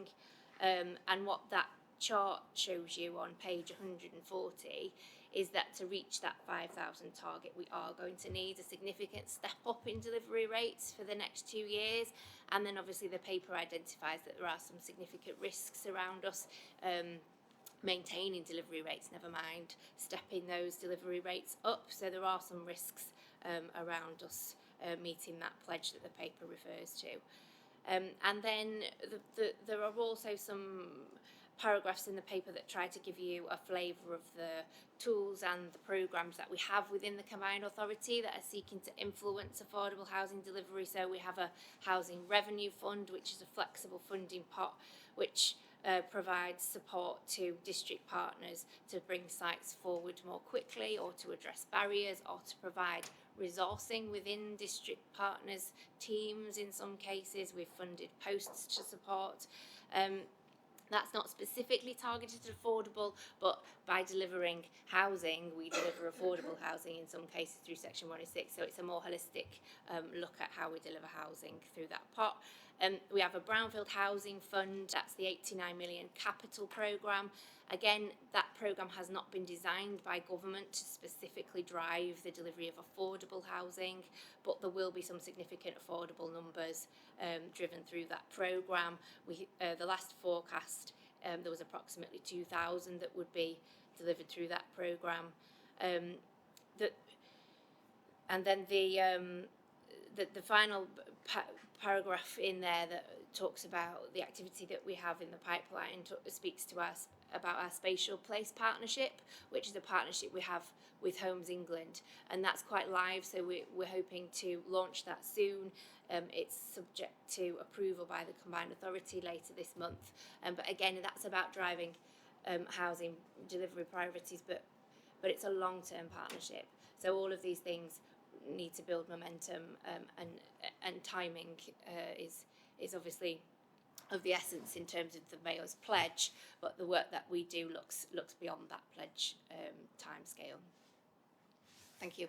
And what that chart shows you on page 140 is that to reach that 5,000 target, we are going to need a significant step up in delivery rates for the next 2 years. And then obviously the paper identifies that there are some significant risks around us maintaining delivery rates, never mind stepping those delivery rates up. So there are some risks around us meeting that pledge that the paper refers to. And then there are also some paragraphs in the paper that try to give you a flavour of the tools and the programmes that we have within the combined authority that are seeking to influence affordable housing delivery. So we have a housing revenue fund, which is a flexible funding pot which provides support to district partners to bring sites forward more quickly, or to address barriers, or to provide resourcing within district partners' teams. In some cases, we've funded posts to support. That's not specifically targeted at affordable, but by delivering housing, we deliver affordable housing in some cases through Section 106. So it's a more holistic look at how we deliver housing through that pot. We have a Brownfield Housing Fund, that's the 89 million capital programme. Again, that programme has not been designed by government to specifically drive the delivery of affordable housing, but there will be some significant affordable numbers driven through that programme. The last forecast, there was approximately 2,000 that would be delivered through that programme. And then the final paragraph in there that talks about the activity that we have in the pipeline speaks to us about our spatial place partnership, which is a partnership we have with Homes England, and that's quite live, so we're hoping to launch that soon. It's subject to approval by the combined authority later this month, but again, that's about driving housing delivery priorities, but but it's a long-term partnership. So all of these things need to build momentum, and timing is obviously of the essence in terms of the Mayor's pledge, but the work that we do looks beyond that pledge timescale. Thank you.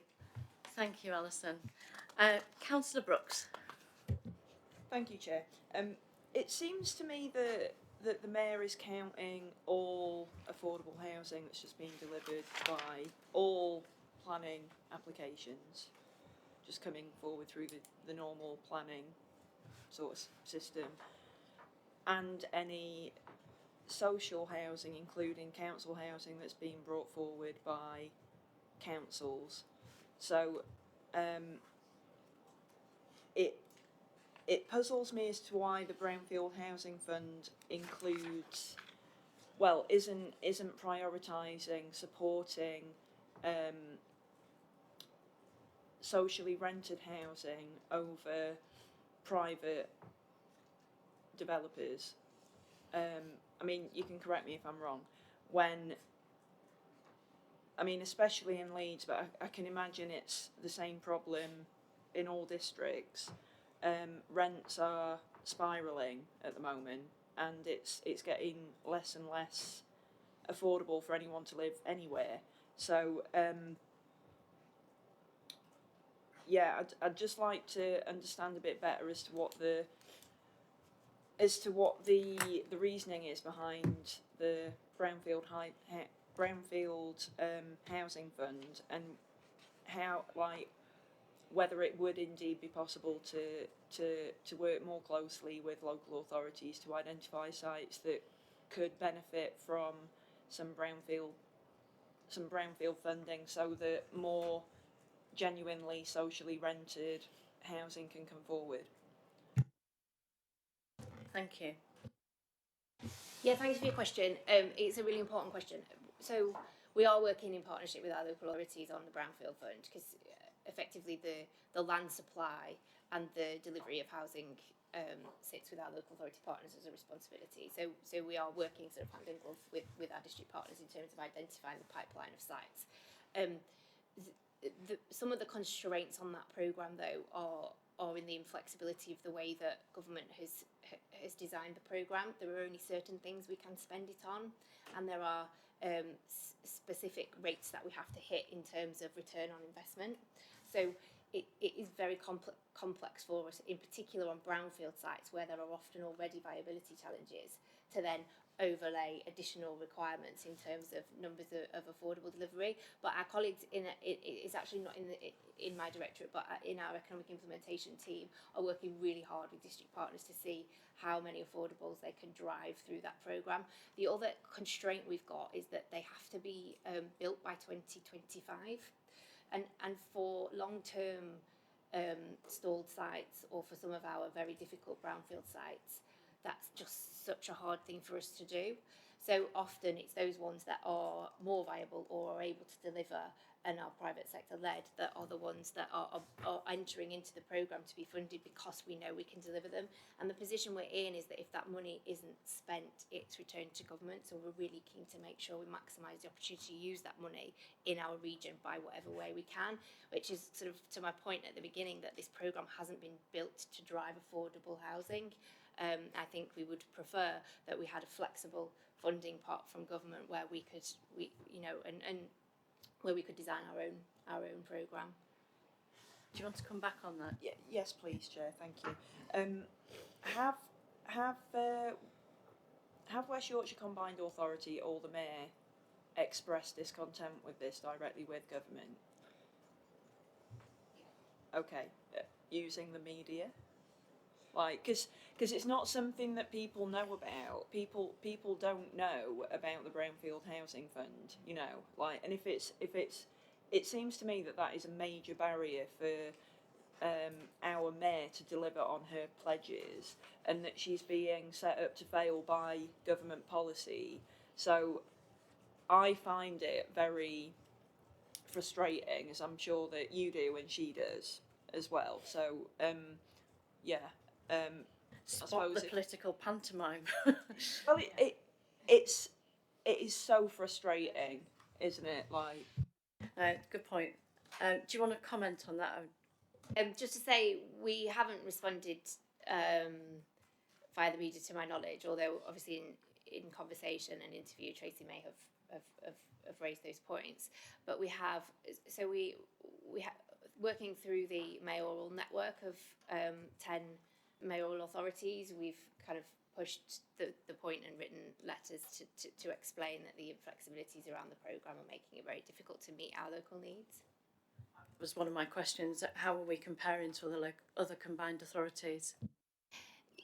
Thank you, Alison. Councillor Brooks. Thank you, Chair. It seems to me that the Mayor is counting all affordable housing that's just being delivered by all planning applications, just coming forward through the normal planning sort of system, and any social housing, including council housing, that's being brought forward by councils. So it puzzles me as to why the Brownfield Housing Fund isn't prioritising supporting socially rented housing over private developers. I mean, you can correct me if I'm wrong. Especially in Leeds, but I can imagine it's the same problem in all districts. Rents are spiralling at the moment, and it's getting less and less affordable for anyone to live anywhere. So I'd just like to understand a bit better as to what the reasoning is behind the Brownfield Housing Fund, and how, whether it would indeed be possible to work more closely with local authorities to identify sites that could benefit from some brownfield funding, so that more genuinely socially rented housing can come forward. Thank you. Yeah, thanks for your question. It's a really important question. So we are working in partnership with our local authorities on the Brownfield Fund, because effectively the land supply and the delivery of housing sits with our local authority partners as a responsibility. So we are working sort of hand in glove with our district partners in terms of identifying the pipeline of sites. Some of the constraints on that programme, though, are in the inflexibility of the way that government has designed the programme. There are only certain things we can spend it on, and there are specific rates that we have to hit in terms of return on investment. So it is very complex for us, in particular on brownfield sites where there are often already viability challenges, to then overlay additional requirements in terms of numbers of affordable delivery. But our colleagues it's actually not in my directorate, but in our economic implementation team, are working really hard with district partners to see how many affordables they can drive through that programme. The other constraint we've got is that they have to be built by 2025, and for long-term stalled sites, or for some of our very difficult brownfield sites, that's just such a hard thing for us to do. So often it's those ones that are more viable or are able to deliver and are private sector led that are the ones that are entering into the programme to be funded, because we know we can deliver them. And the position we're in is that if that money isn't spent, it's returned to government. So we're really keen to make sure we maximise the opportunity to use that money in our region by whatever way we can, which is sort of to my point at the beginning, that this programme hasn't been built to drive affordable housing. I think we would prefer that we had a flexible funding pot from government where we could, and where we could design our own programme. Do you want to come back on that? Yes, please, Chair. Thank you. Have West Yorkshire Combined Authority or the Mayor expressed discontent with this directly with government? Okay, using the media. Because it's not something that people know about. People don't know about the Brownfield Housing Fund, and it seems to me that is a major barrier for our mayor to deliver on her pledges, and that she's being set up to fail by government policy. So I find it very frustrating, as I'm sure that you do and she does as well. So Spot the political pantomime. Well, it is so frustrating. isn't it? Like, Good point. Do you want to comment on that? Just to say, we haven't responded via the media to my knowledge, although obviously in conversation and interview, Tracy may have raised those points. But we have, so we have, working through the mayoral network of 10 mayoral authorities, we've kind of pushed the point and written letters to explain that the inflexibilities around the programme are making it very difficult to meet our local needs. Was one of my questions. How are we comparing to other combined authorities?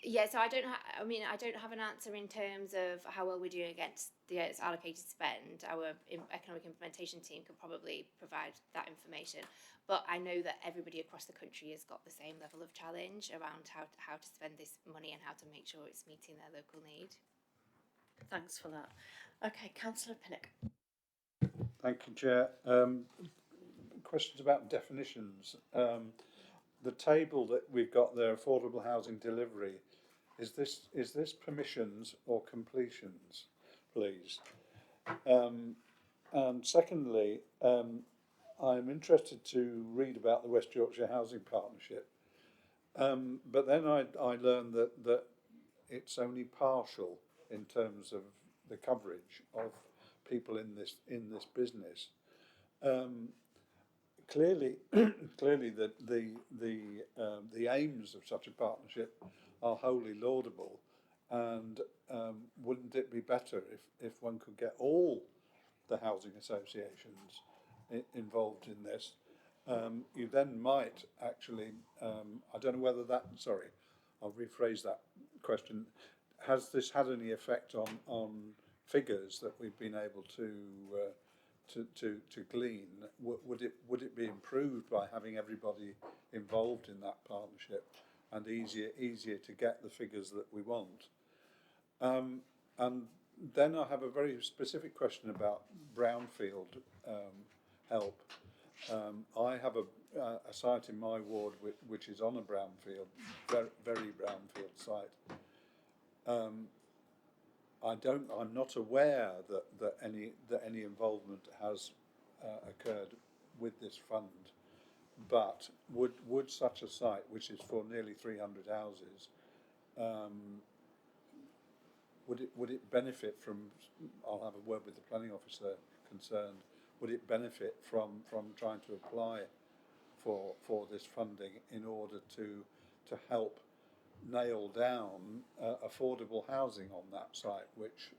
Yeah, so I don't have an answer in terms of how well we're doing against the allocated spend. Our economic implementation team could probably provide that information, but I know that everybody across the country has got the same level of challenge around how to spend this money and how to make sure it's meeting their local need. Thanks for that. Okay, Councillor Pinnock. Thank you, Chair. Questions about definitions. The table that we've got there, affordable housing delivery, is this permissions or completions, please? And secondly, I'm interested to read about the West Yorkshire Housing Partnership, but then I learned that it's only partial in terms of the coverage of people in this business. Clearly, the aims of such a partnership are wholly laudable, and wouldn't it be better if one could get all the housing associations involved in this? You then might actually, I don't know whether that, sorry, I'll rephrase that question. Has this had any effect on figures that we've been able to glean? Would it be improved by having everybody involved in that partnership and easier to get the figures that we want? And then I have a very specific question about brownfield help. I have a site in my ward which is on a brownfield, very brownfield site. I'm not aware that any involvement has occurred with this fund, but would such a site, which is for nearly 300 houses, would it benefit from? I'll have a word with the planning officer concerned. Would it benefit from trying to apply for this funding in order to help nail down affordable housing on that site, which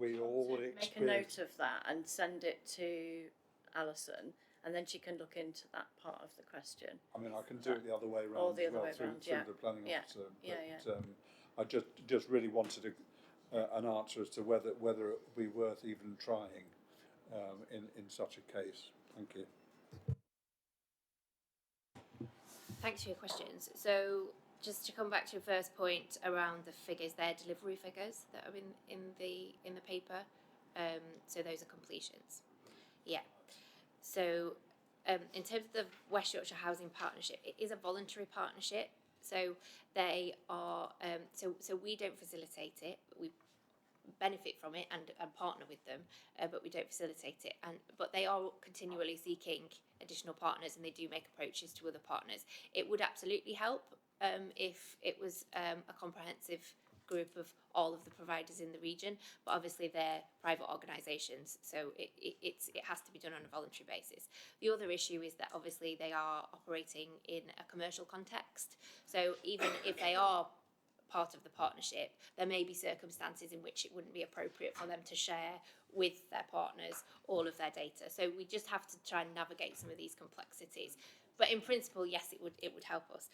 we all experience. Make a note of that and send it to Alison, and then she can look into that part of the question. I mean, I can do it the other way around or the as other well, way through around, yeah. the planning officer. But, Yeah. I just really wanted an answer as to whether it would be worth even trying in such a case. Thank you. Thanks for your questions. So just to come back to your first point around the figures, they're delivery figures that are in the paper. So those are completions. Yeah. So in terms of the West Yorkshire Housing Partnership, it is a voluntary partnership. So they are so we don't facilitate it, but we benefit from it and partner with them, but we don't facilitate it. But they are continually seeking additional partners, and they do make approaches to other partners. It would absolutely help if it was a comprehensive group of all of the providers in the region, but obviously they're private organisations, so it has to be done on a voluntary basis. The other issue is that obviously they are operating in a commercial context, so even if they are part of the partnership, there may be circumstances in which it wouldn't be appropriate for them to share with their partners all of their data. So we just have to try and navigate some of these complexities. But in principle, yes, it would help us.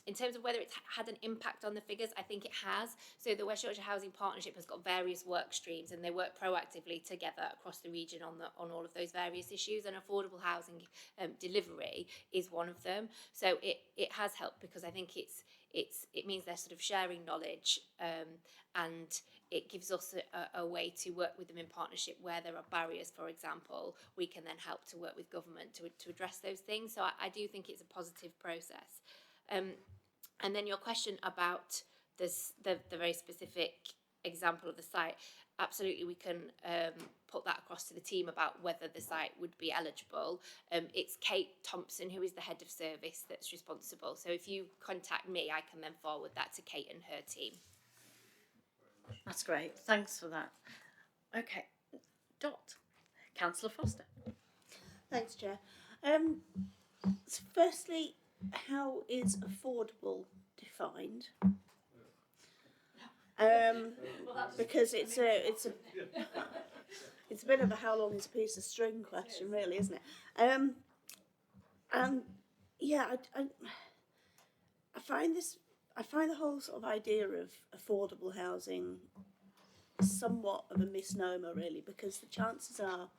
In terms of whether it's had an impact on the figures, I think it has. So the West Yorkshire Housing Partnership has got various work streams, and they work proactively together across the region on all of those various issues. And affordable housing delivery is one of them. So it has helped, because I think it means they're sort of sharing knowledge, and it gives us a way to work with them in partnership where there are barriers. For example, we can then help to work with government to address those things. So I do think it's a positive process. And then your question about the very specific example of the site. absolutely we can put that across to the team about whether the site would be eligible. It's Kate Thompson, who is the head of service, that's responsible. So if you contact me, I can then forward that to Kate and her team. That's great. Thanks for that. Okay, Dot. Councillor Foster. Thanks, Chair. So firstly, how is affordable defined? Because it's a bit of a how long is a piece of string question, really, isn't it? And yeah, I find the whole sort of idea of affordable housing somewhat of a misnomer, really, because the chances are,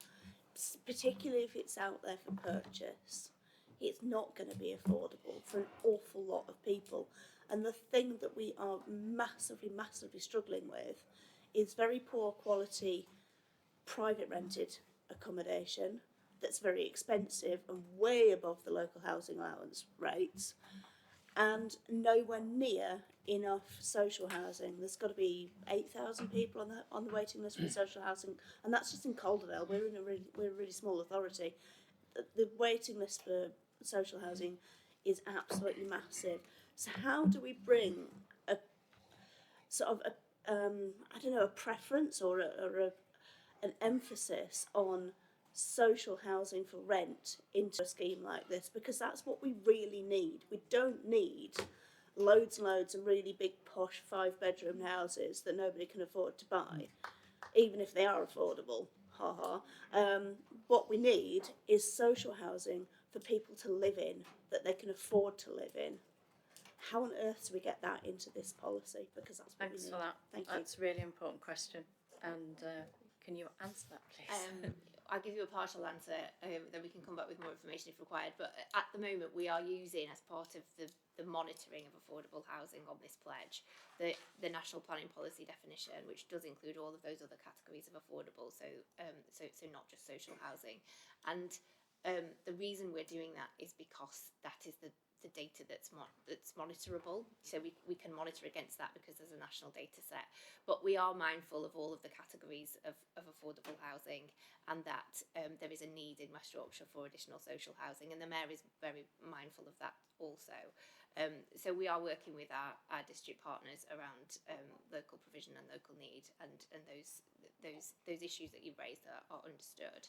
particularly if it's out there for purchase, it's not going to be affordable for an awful lot of people. And the thing that we are massively struggling with is very poor quality private rented accommodation that's very expensive and way above the local housing allowance rates, and nowhere near enough social housing. There's got to be 8,000 people on the waiting list for social housing, and that's just in Caldervale. We're a really small authority. The waiting list for social housing is absolutely massive. So how do we bring a sort of a preference or an emphasis on social housing for rent into a scheme like this? Because that's what we really need. We don't need loads and loads of really big posh 5-bedroom houses that nobody can afford to buy, even if they are affordable. Ha ha. What we need is social housing for people to live in, that they can afford to live in. How on earth do we get that into this policy? Because that's what Thanks we need. for that. Thank you. That's a really important question. And can you answer that, please? I'll give you a partial answer, then we can come back with more information if required. But at the moment, we are using, as part of the monitoring of affordable housing on this pledge, the National Planning Policy definition, which does include all of those other categories of affordable, so not just social housing. And the reason we're doing that is because that is the data that's monitorable, so we can monitor against that because there's a national data set. But we are mindful of all of the categories of affordable housing, and that there is a need in West Yorkshire for additional social housing, and the Mayor is very mindful of that also. So we are working with our district partners around local provision and local need, and those issues that you've raised are understood.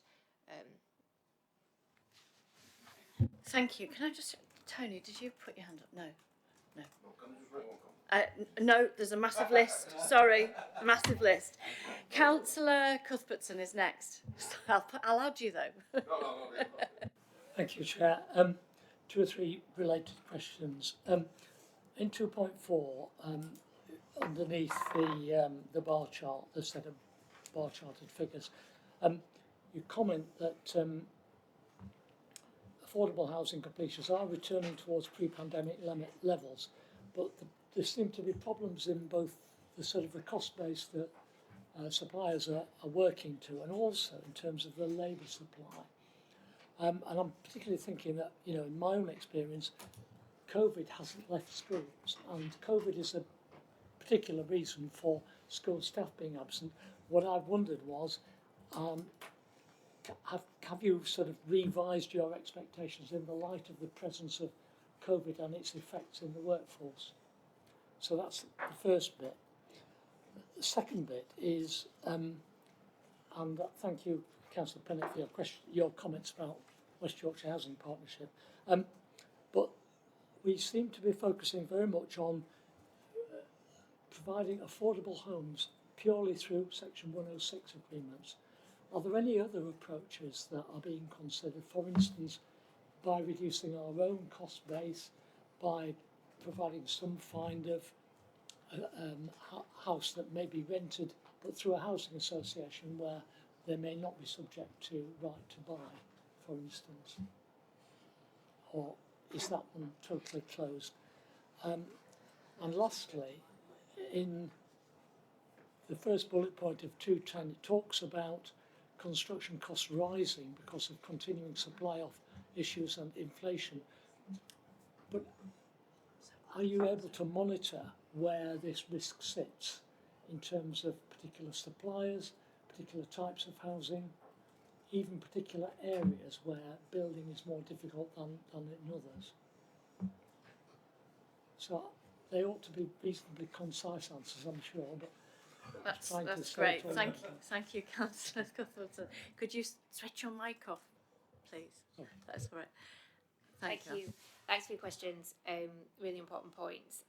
Thank you. Can I just, Tony, did you put your hand up? No. No, there's a massive list. Sorry, massive list. Councillor Cuthbertson is next. I'll add you though. Thank you, Chair. 2 or 3 related questions. In 2.4, underneath the bar chart, the set of bar charted figures, you comment that affordable housing completions are returning towards pre-pandemic levels, but there seem to be problems in both the sort of the cost base that suppliers are working to, and also in terms of the labour supply. And I'm particularly thinking that, you know, in my own experience, COVID hasn't left schools, and COVID is a particular reason for school staff being absent. What I wondered was, have you sort of revised your expectations in the light of the presence of COVID and its effects in the workforce? So that's the first bit. The second bit is, and thank you, Councillor Pennant, for your comments about West Yorkshire Housing Partnership. But we seem to be focusing very much on providing affordable homes purely through Section 106 agreements. Are there any other approaches that are being considered, for instance, by reducing our own cost base, by providing some kind of house that may be rented, but through a housing association where they may not be subject to right to buy, for instance? Or is that one totally closed? And lastly, in the first bullet point of 210, it talks about construction costs rising because of continuing supply of issues and inflation. But are you able to monitor where this risk sits in terms of particular suppliers, particular types of housing, even particular areas where building is more difficult than in others. So they ought to be reasonably concise answers, I'm sure, but That's great. Thank you, Councillor Cuthbertson. Could you switch your mic off, please? Sorry. That's all right. Thank you. Thanks for your questions. Really important points.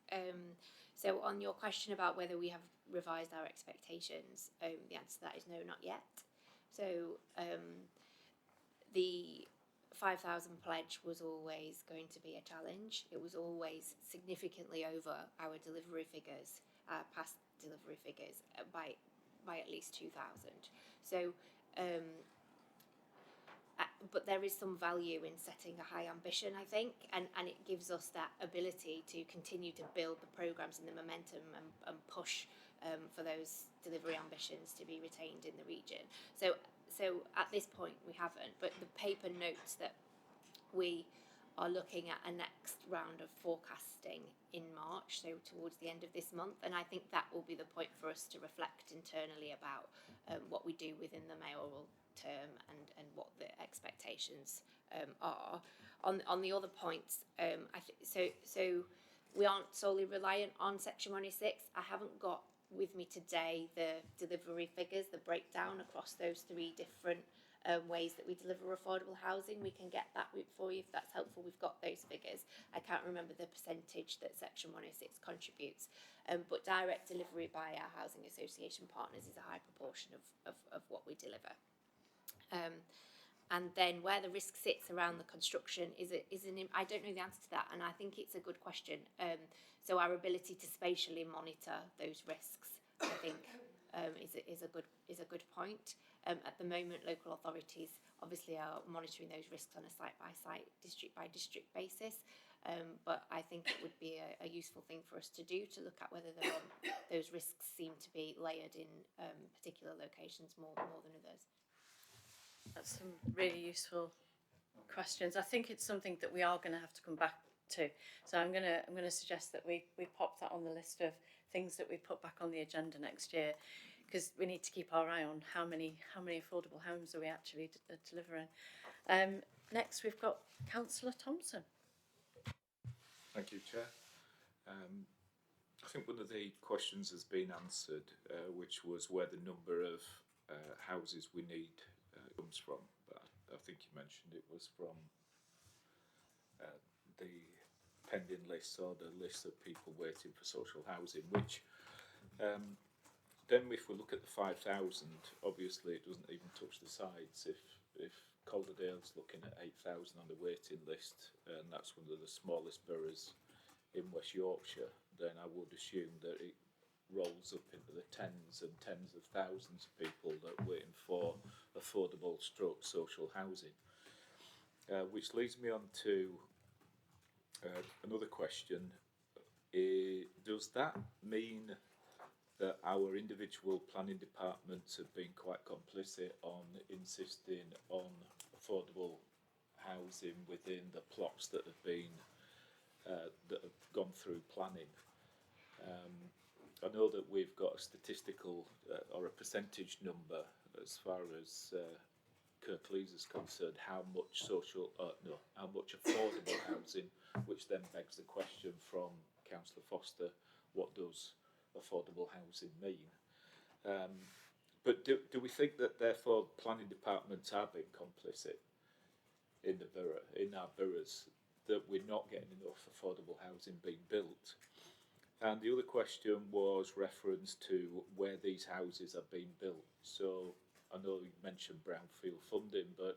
So on your question about whether we have revised our expectations, the answer to that is no, not yet. So the 5,000 pledge was always going to be a challenge. It was always significantly over our delivery figures, past delivery figures, by at least 2,000. So but there is some value in setting a high ambition, I think, and it gives us that ability to continue to build the programmes and the momentum and push for those delivery ambitions to be retained in the region. So at this point we haven't, but the paper notes that we are looking at a next round of forecasting in March, so towards the end of this month, and I think that will be the point for us to reflect internally about what we do within the mayoral term and what the expectations are. On the other points, so we aren't solely reliant on Section 106. I haven't got with me today the delivery figures, the breakdown across those three different ways that we deliver affordable housing. We can get that for you if that's helpful. We've got those figures. I can't remember the percentage that Section 106 contributes, but direct delivery by our housing association partners is a high proportion of what we deliver. And then where the risk sits around the construction I don't know the answer to that, and I think it's a good question. So our ability to spatially monitor those risks, I think, is a good point. At the moment, local authorities obviously are monitoring those risks on a site-by-site, district-by-district basis. But I think it would be a useful thing for us to do, to look at whether those risks seem to be layered in particular locations more than others. That's some really useful questions. I think it's something that we are going to have to come back to. So I'm going to suggest that we pop that on the list of things that we put back on the agenda next year, because we need to keep our eye on how many affordable homes are we actually delivering. Next, we've got Councillor Thompson. Thank you, Chair. I think one of the questions has been answered, which was where the number of houses we need comes from. But I think you mentioned it was from the pending list, or the list of people waiting for social housing, which then if we look at the 5,000, obviously it doesn't even touch the sides. If Calderdale's looking at 8,000 on the waiting list, and that's one of the smallest boroughs in West Yorkshire, then I would assume that it rolls up into the tens and tens of thousands of people that are waiting for affordable social housing. Which leads me on to another question. Does that mean that our individual planning departments have been quite complicit on insisting on affordable housing within the plots that have been that have gone through planning? I know that we've got a statistical or a percentage number as far as Kirklees is concerned, how much how much affordable housing, which then begs the question from Councillor Foster, what does affordable housing mean? But do we think that therefore planning departments are being complicit in our boroughs, that we're not getting enough affordable housing being built? And the other question was reference to where these houses are being built. So I know you mentioned brownfield funding, but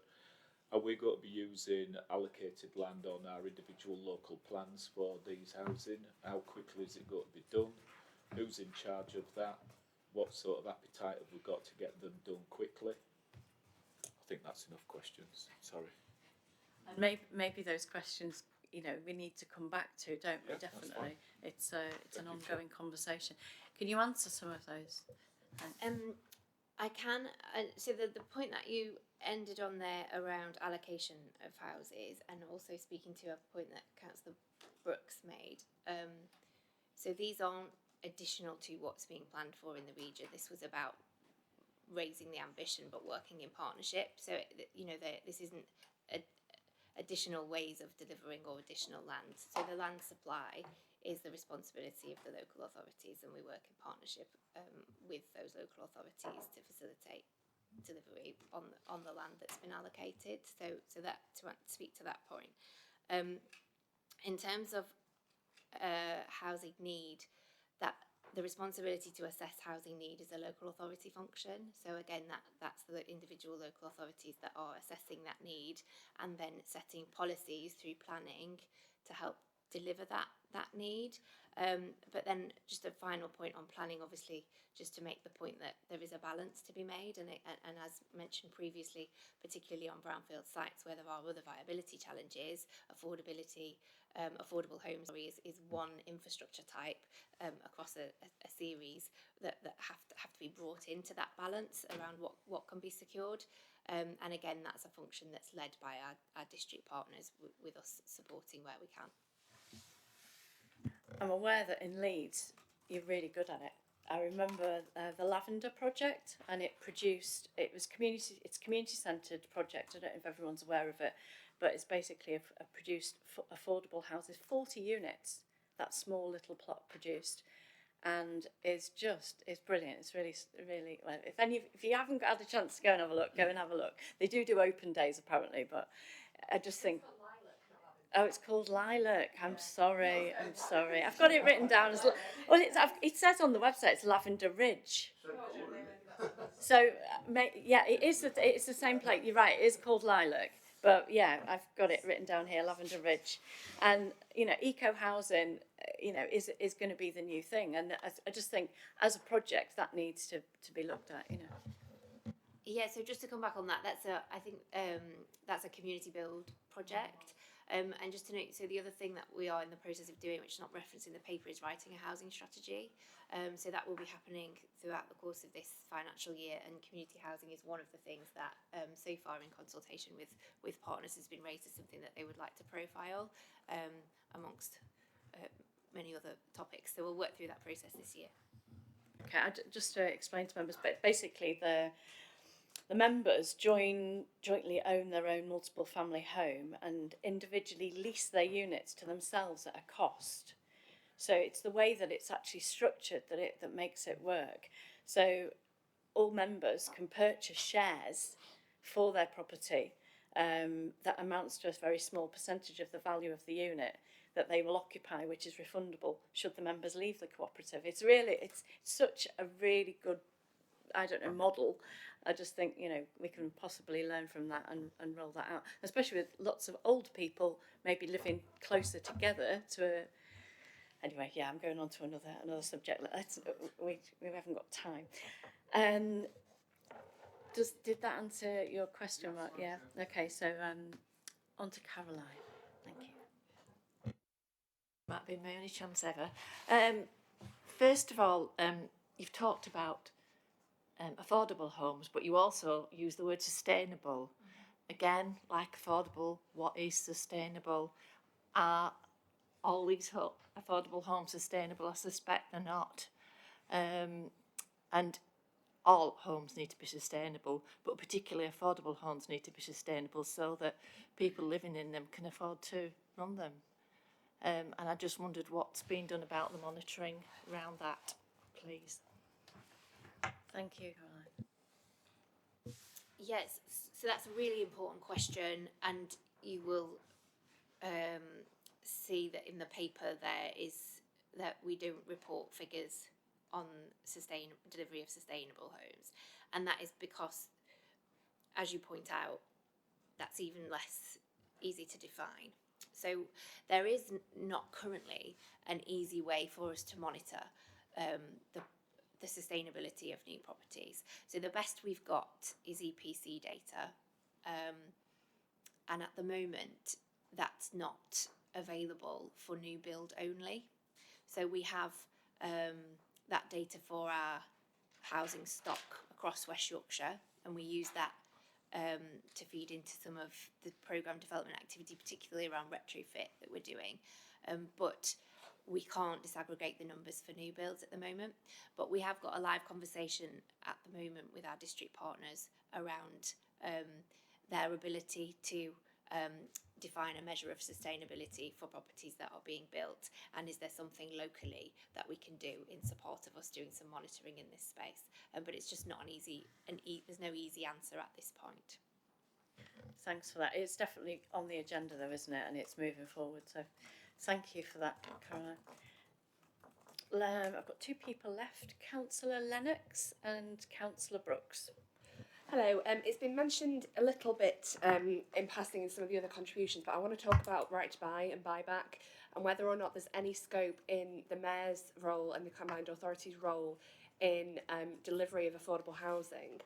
are we going to be using allocated land on our individual local plans for these housing? How quickly is it going to be done? Who's in charge of that? What sort of appetite have we got to get them done quickly? I think that's enough questions. Sorry. And maybe those questions, we need to come back to, don't we? Yeah, Definitely. It's an ongoing conversation. Can you answer some of those? I can. So the point that you ended on there around allocation of houses, and also speaking to a point that Councillor Brooks made. So these aren't additional to what's being planned for in the region. This was about raising the ambition but working in partnership. So, this isn't additional ways of delivering or additional land. So the land supply is the responsibility of the local authorities, and we work in partnership with those local authorities to facilitate delivery on the land that's been allocated. So that to speak to that point, in terms of housing need, that the responsibility to assess housing need is a local authority function. So again, that's the individual local authorities that are assessing that need and then setting policies through planning to help deliver that need. But then just a final point on planning, obviously, just to make the point that there is a balance to be made, and as mentioned previously, particularly on brownfield sites where there are other viability challenges, affordability, affordable homes is one infrastructure type across a series that have to be brought into that balance around what can be secured. And again, that's a function that's led by our district partners, with us supporting where we can. I'm aware that in Leeds you're really good at it. I remember the Lavender project, and it's a community centred project. I don't know if everyone's aware of it, but it's basically a produced affordable houses, 40 units, that small little plot produced, and it's brilliant. It's really well. If you haven't had a chance to go and have a look, go and have a look. They do open days apparently, but I just think. Oh, it's called Lilac. I'm sorry. I've got it written down as it says on the website it's Lavender Ridge. So it is. It's the same place. You're right. It is called Lilac, but yeah, I've got it written down here, Lavender Ridge, and eco housing, is going to be the new thing, and I just think as a project that needs to be looked at. Yeah. So just to come back on that, I think that's a community build project. And just to note, so the other thing that we are in the process of doing, which is not referenced in the paper, is writing a housing strategy. So that will be happening throughout the course of this financial year, and community housing is one of the things that so far in consultation with partners has been raised as something that they would like to profile amongst many other topics. So we'll work through that process this year. Okay, just to explain to members, but basically the members jointly own their own multiple family home and individually lease their units to themselves at a cost. So it's the way that it's actually structured that makes it work. So all members can purchase shares for their property that amounts to a very small percentage of the value of the unit that they will occupy, which is refundable should the members leave the cooperative. It's such a really good, model. I just think, we can possibly learn from that and roll that out, especially with lots of old people maybe living closer together anyway, yeah, I'm going on to another subject. We haven't got time. Did that answer your question, Mark? Yeah. Okay, so on to Caroline. Thank you. Might be my only chance ever. First of all, you've talked about affordable homes, but you also use the word sustainable. Again, like affordable, what is sustainable? Are all these affordable homes sustainable? I suspect they're not. And all homes need to be sustainable, but particularly affordable homes need to be sustainable so that people living in them can afford to run them. And I just wondered what's been done about the monitoring around that, please. Thank you, Caroline. Yes, so that's a really important question, and you will see that in the paper there is that we don't report figures on delivery of sustainable homes, and that is because, as you point out, that's even less easy to define. So there is not currently an easy way for us to monitor the sustainability of new properties. So the best we've got is EPC data, and at the moment that's not available for new build only. So we have that data for our housing stock across West Yorkshire, and we use that to feed into some of the programme development activity, particularly around retrofit that we're doing. But we can't disaggregate the numbers for new builds at the moment, but we have got a live conversation at the moment with our district partners around their ability to define a measure of sustainability for properties that are being built, and is there something locally that we can do in support of us doing some monitoring in this space. But it's just not there's no easy answer at this point. Thanks for that. It's definitely on the agenda though, isn't it? And it's moving forward. So thank you for that, Caroline. I've got two people left, Councillor Lennox and Councillor Brooks. Hello, it's been mentioned a little bit in passing in some of the other contributions, but I want to talk about right to buy and buyback, and whether or not there's any scope in the Mayor's role and the Combined Authority's role in delivery of affordable housing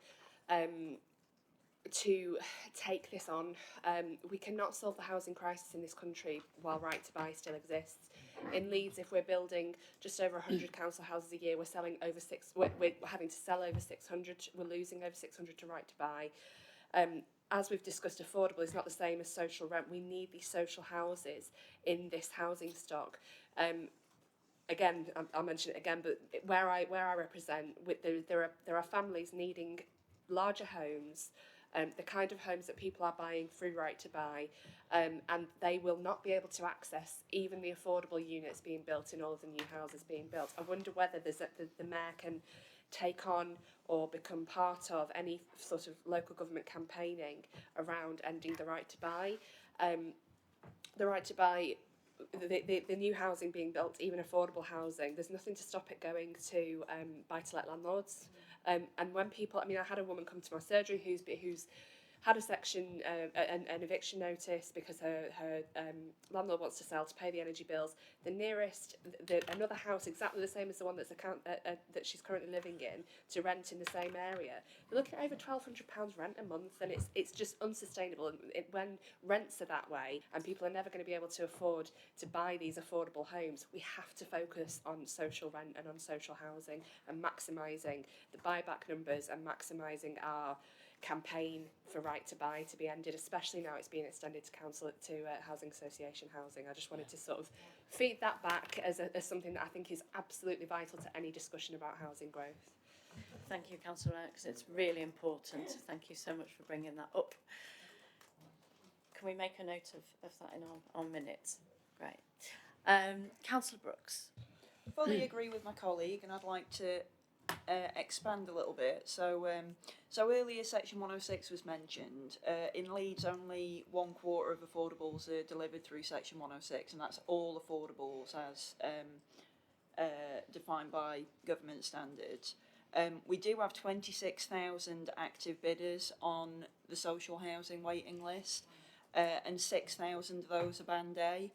to take this on. We cannot solve the housing crisis in this country while right to buy still exists. In Leeds, if we're building just over 100 council houses a year, we're having to sell over 600. We're losing over 600 to right to buy. As we've discussed, affordable is not the same as social rent. We need these social houses in this housing stock. Again, I'll mention it again, but where I represent, there are families needing larger homes, the kind of homes that people are buying through right to buy, and they will not be able to access even the affordable units being built in all of the new houses being built. I wonder whether the Mayor can take on or become part of any sort of local government campaigning around ending the right to buy. The right to buy, the new housing being built, even affordable housing, there's nothing to stop it going to buy-to-let landlords. And when people, I had a woman come to my surgery who's had a section, an eviction notice because her landlord wants to sell to pay the energy bills. The nearest, another house exactly the same as the one that's that she's currently living in, to rent in the same area. They're looking at over £1,200 rent a month, and it's just unsustainable. And when rents are that way, and people are never going to be able to afford to buy these affordable homes, we have to focus on social rent and on social housing and maximising the buyback numbers and maximising our campaign for right to buy to be ended, especially now it's been extended to housing association housing. I just wanted to sort of feed that back as something that I think is absolutely vital to any discussion about housing growth. Thank you, Councillor Lennox. It's really important. Thank you so much for bringing that up. Can we make a note of that in our minutes? Great. Councillor Brooks. Fully agree with my colleague, and I'd like to expand a little bit. So earlier section 106 was mentioned. In Leeds, only 1/4 of affordables are delivered through section 106, and that's all affordables as defined by government standards. We do have 26,000 active bidders on the social housing waiting list, and 6,000 of those are Band A.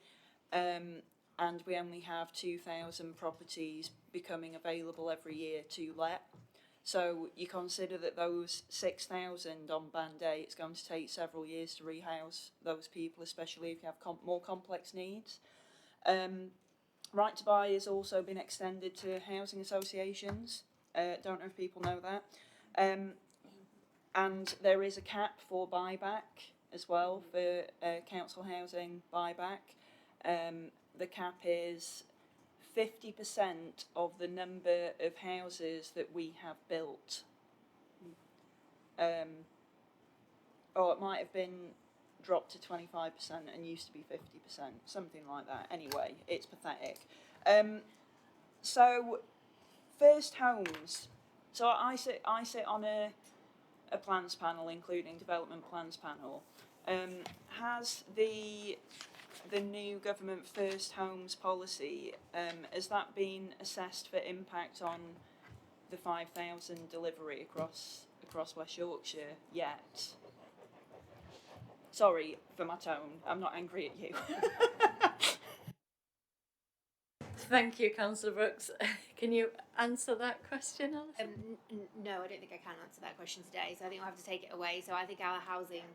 And we only have 2,000 properties becoming available every year to let. So you consider that those 6,000 on Band A, it's going to take several years to rehouse those people, especially if you have more complex needs. Right to buy has also been extended to housing associations. Don't know if people know that. And there is a cap for buyback as well, for council housing buyback. The cap is 50% of the number of houses that we have built. Or it might have been dropped to 25% and used to be 50%, something like that. Anyway, it's pathetic. So, first homes. So I sit on a plans panel, including development plans panel. Has the new government first homes policy, has that been assessed for impact on the 5,000 delivery across West Yorkshire yet? Sorry for my tone, I'm not angry at you. Thank you, Councillor Brooks. Can you answer that question, Alison? No, I don't think I can answer that question today, so I think I'll have to take it away. So I think our housing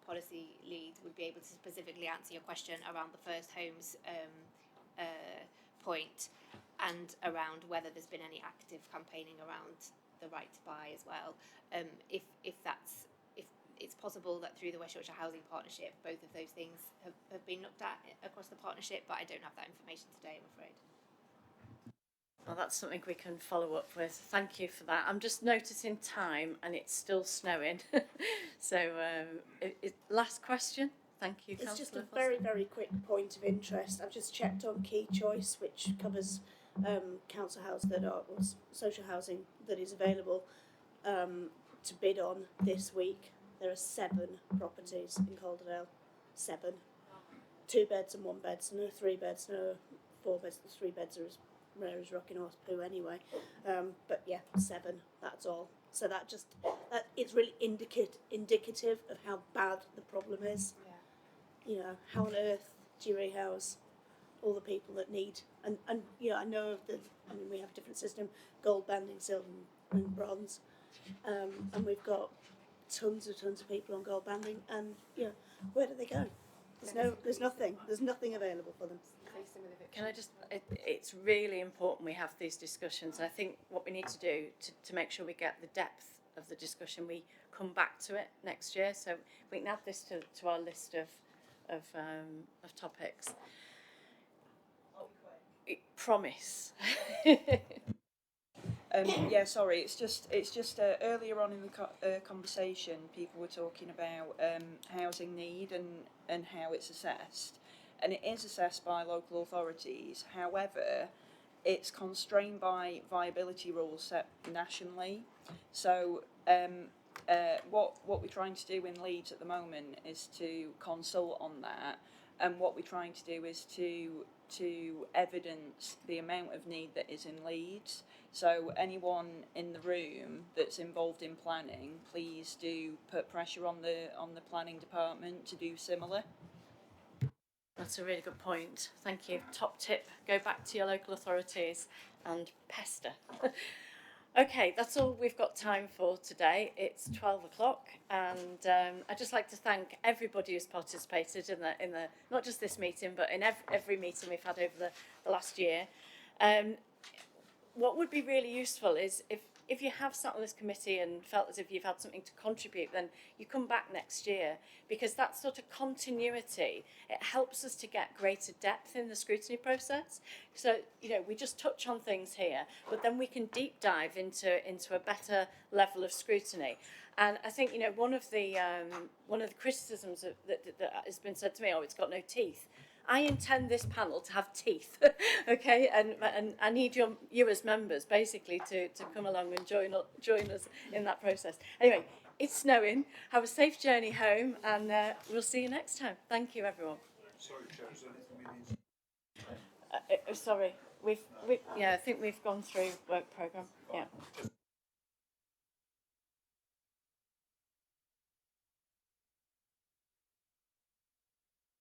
policy lead would be able to specifically answer your question around the first homes point, and around whether there's been any active campaigning around the right to buy as well. If it's it's possible that through the West Yorkshire Housing Partnership, both of those things have been looked at across the partnership, but I don't have that information today, I'm afraid. Well, that's something we can follow up with. Thank you for that. I'm just noticing time and it's still snowing. So, last question. Thank you, It's just a Councillor very, very quick point of interest. I've just checked on Key Choice, which covers council house that are or social housing that is available to bid on this week. There are 7 properties in Calderdale. 7. 2 beds and 1 bed, so no 3 beds, no 4 beds. The 3 beds are as rare as rocking horse poo anyway. But yeah, 7. That's all. So that it's really indicative of how bad the problem is. Yeah. You know, how on earth do you rehouse all the people that need, and you know, I know we have a different system, gold banding, silver and bronze, and we've got tons of people on gold banding, and you know, where do they go? There's nothing available for them. Can I just, it's really important we have these discussions. I think what we need to do to make sure we get the depth of the discussion, we come back to it next year. So we can add this to our list of topics. Promise. Yeah, sorry. It's just earlier on in the conversation, people were talking about housing need and how it's assessed, and it is assessed by local authorities. However, it's constrained by viability rules set nationally. So what we're trying to do in Leeds at the moment is to consult on that, and what we're trying to do is to evidence the amount of need that is in Leeds. So anyone in the room that's involved in planning, please do put pressure on the planning department to do similar. That's a really good point. Thank you. Top tip, go back to your local authorities and pester. Okay, that's all we've got time for today. It's 12 o'clock, and I'd just like to thank everybody who's participated in the not just this meeting, but in every meeting we've had over the last year. What would be really useful is if you have sat on this committee and felt as if you've had something to contribute, then you come back next year, because that sort of continuity, it helps us to get greater depth in the scrutiny process. So, you know, we just touch on things here, but then we can deep dive into a better level of scrutiny. And I think, you know, one of the criticisms that has been said to me, oh, it's got no teeth. I intend this panel to have teeth, okay, and I need you as members basically to come along and join us in that process. Anyway, it's snowing. Have a safe journey home, and we'll see you next time. Thank you, everyone. Sorry, Chair, is there anything we need? Sorry, I think we've gone through work programme. Yeah.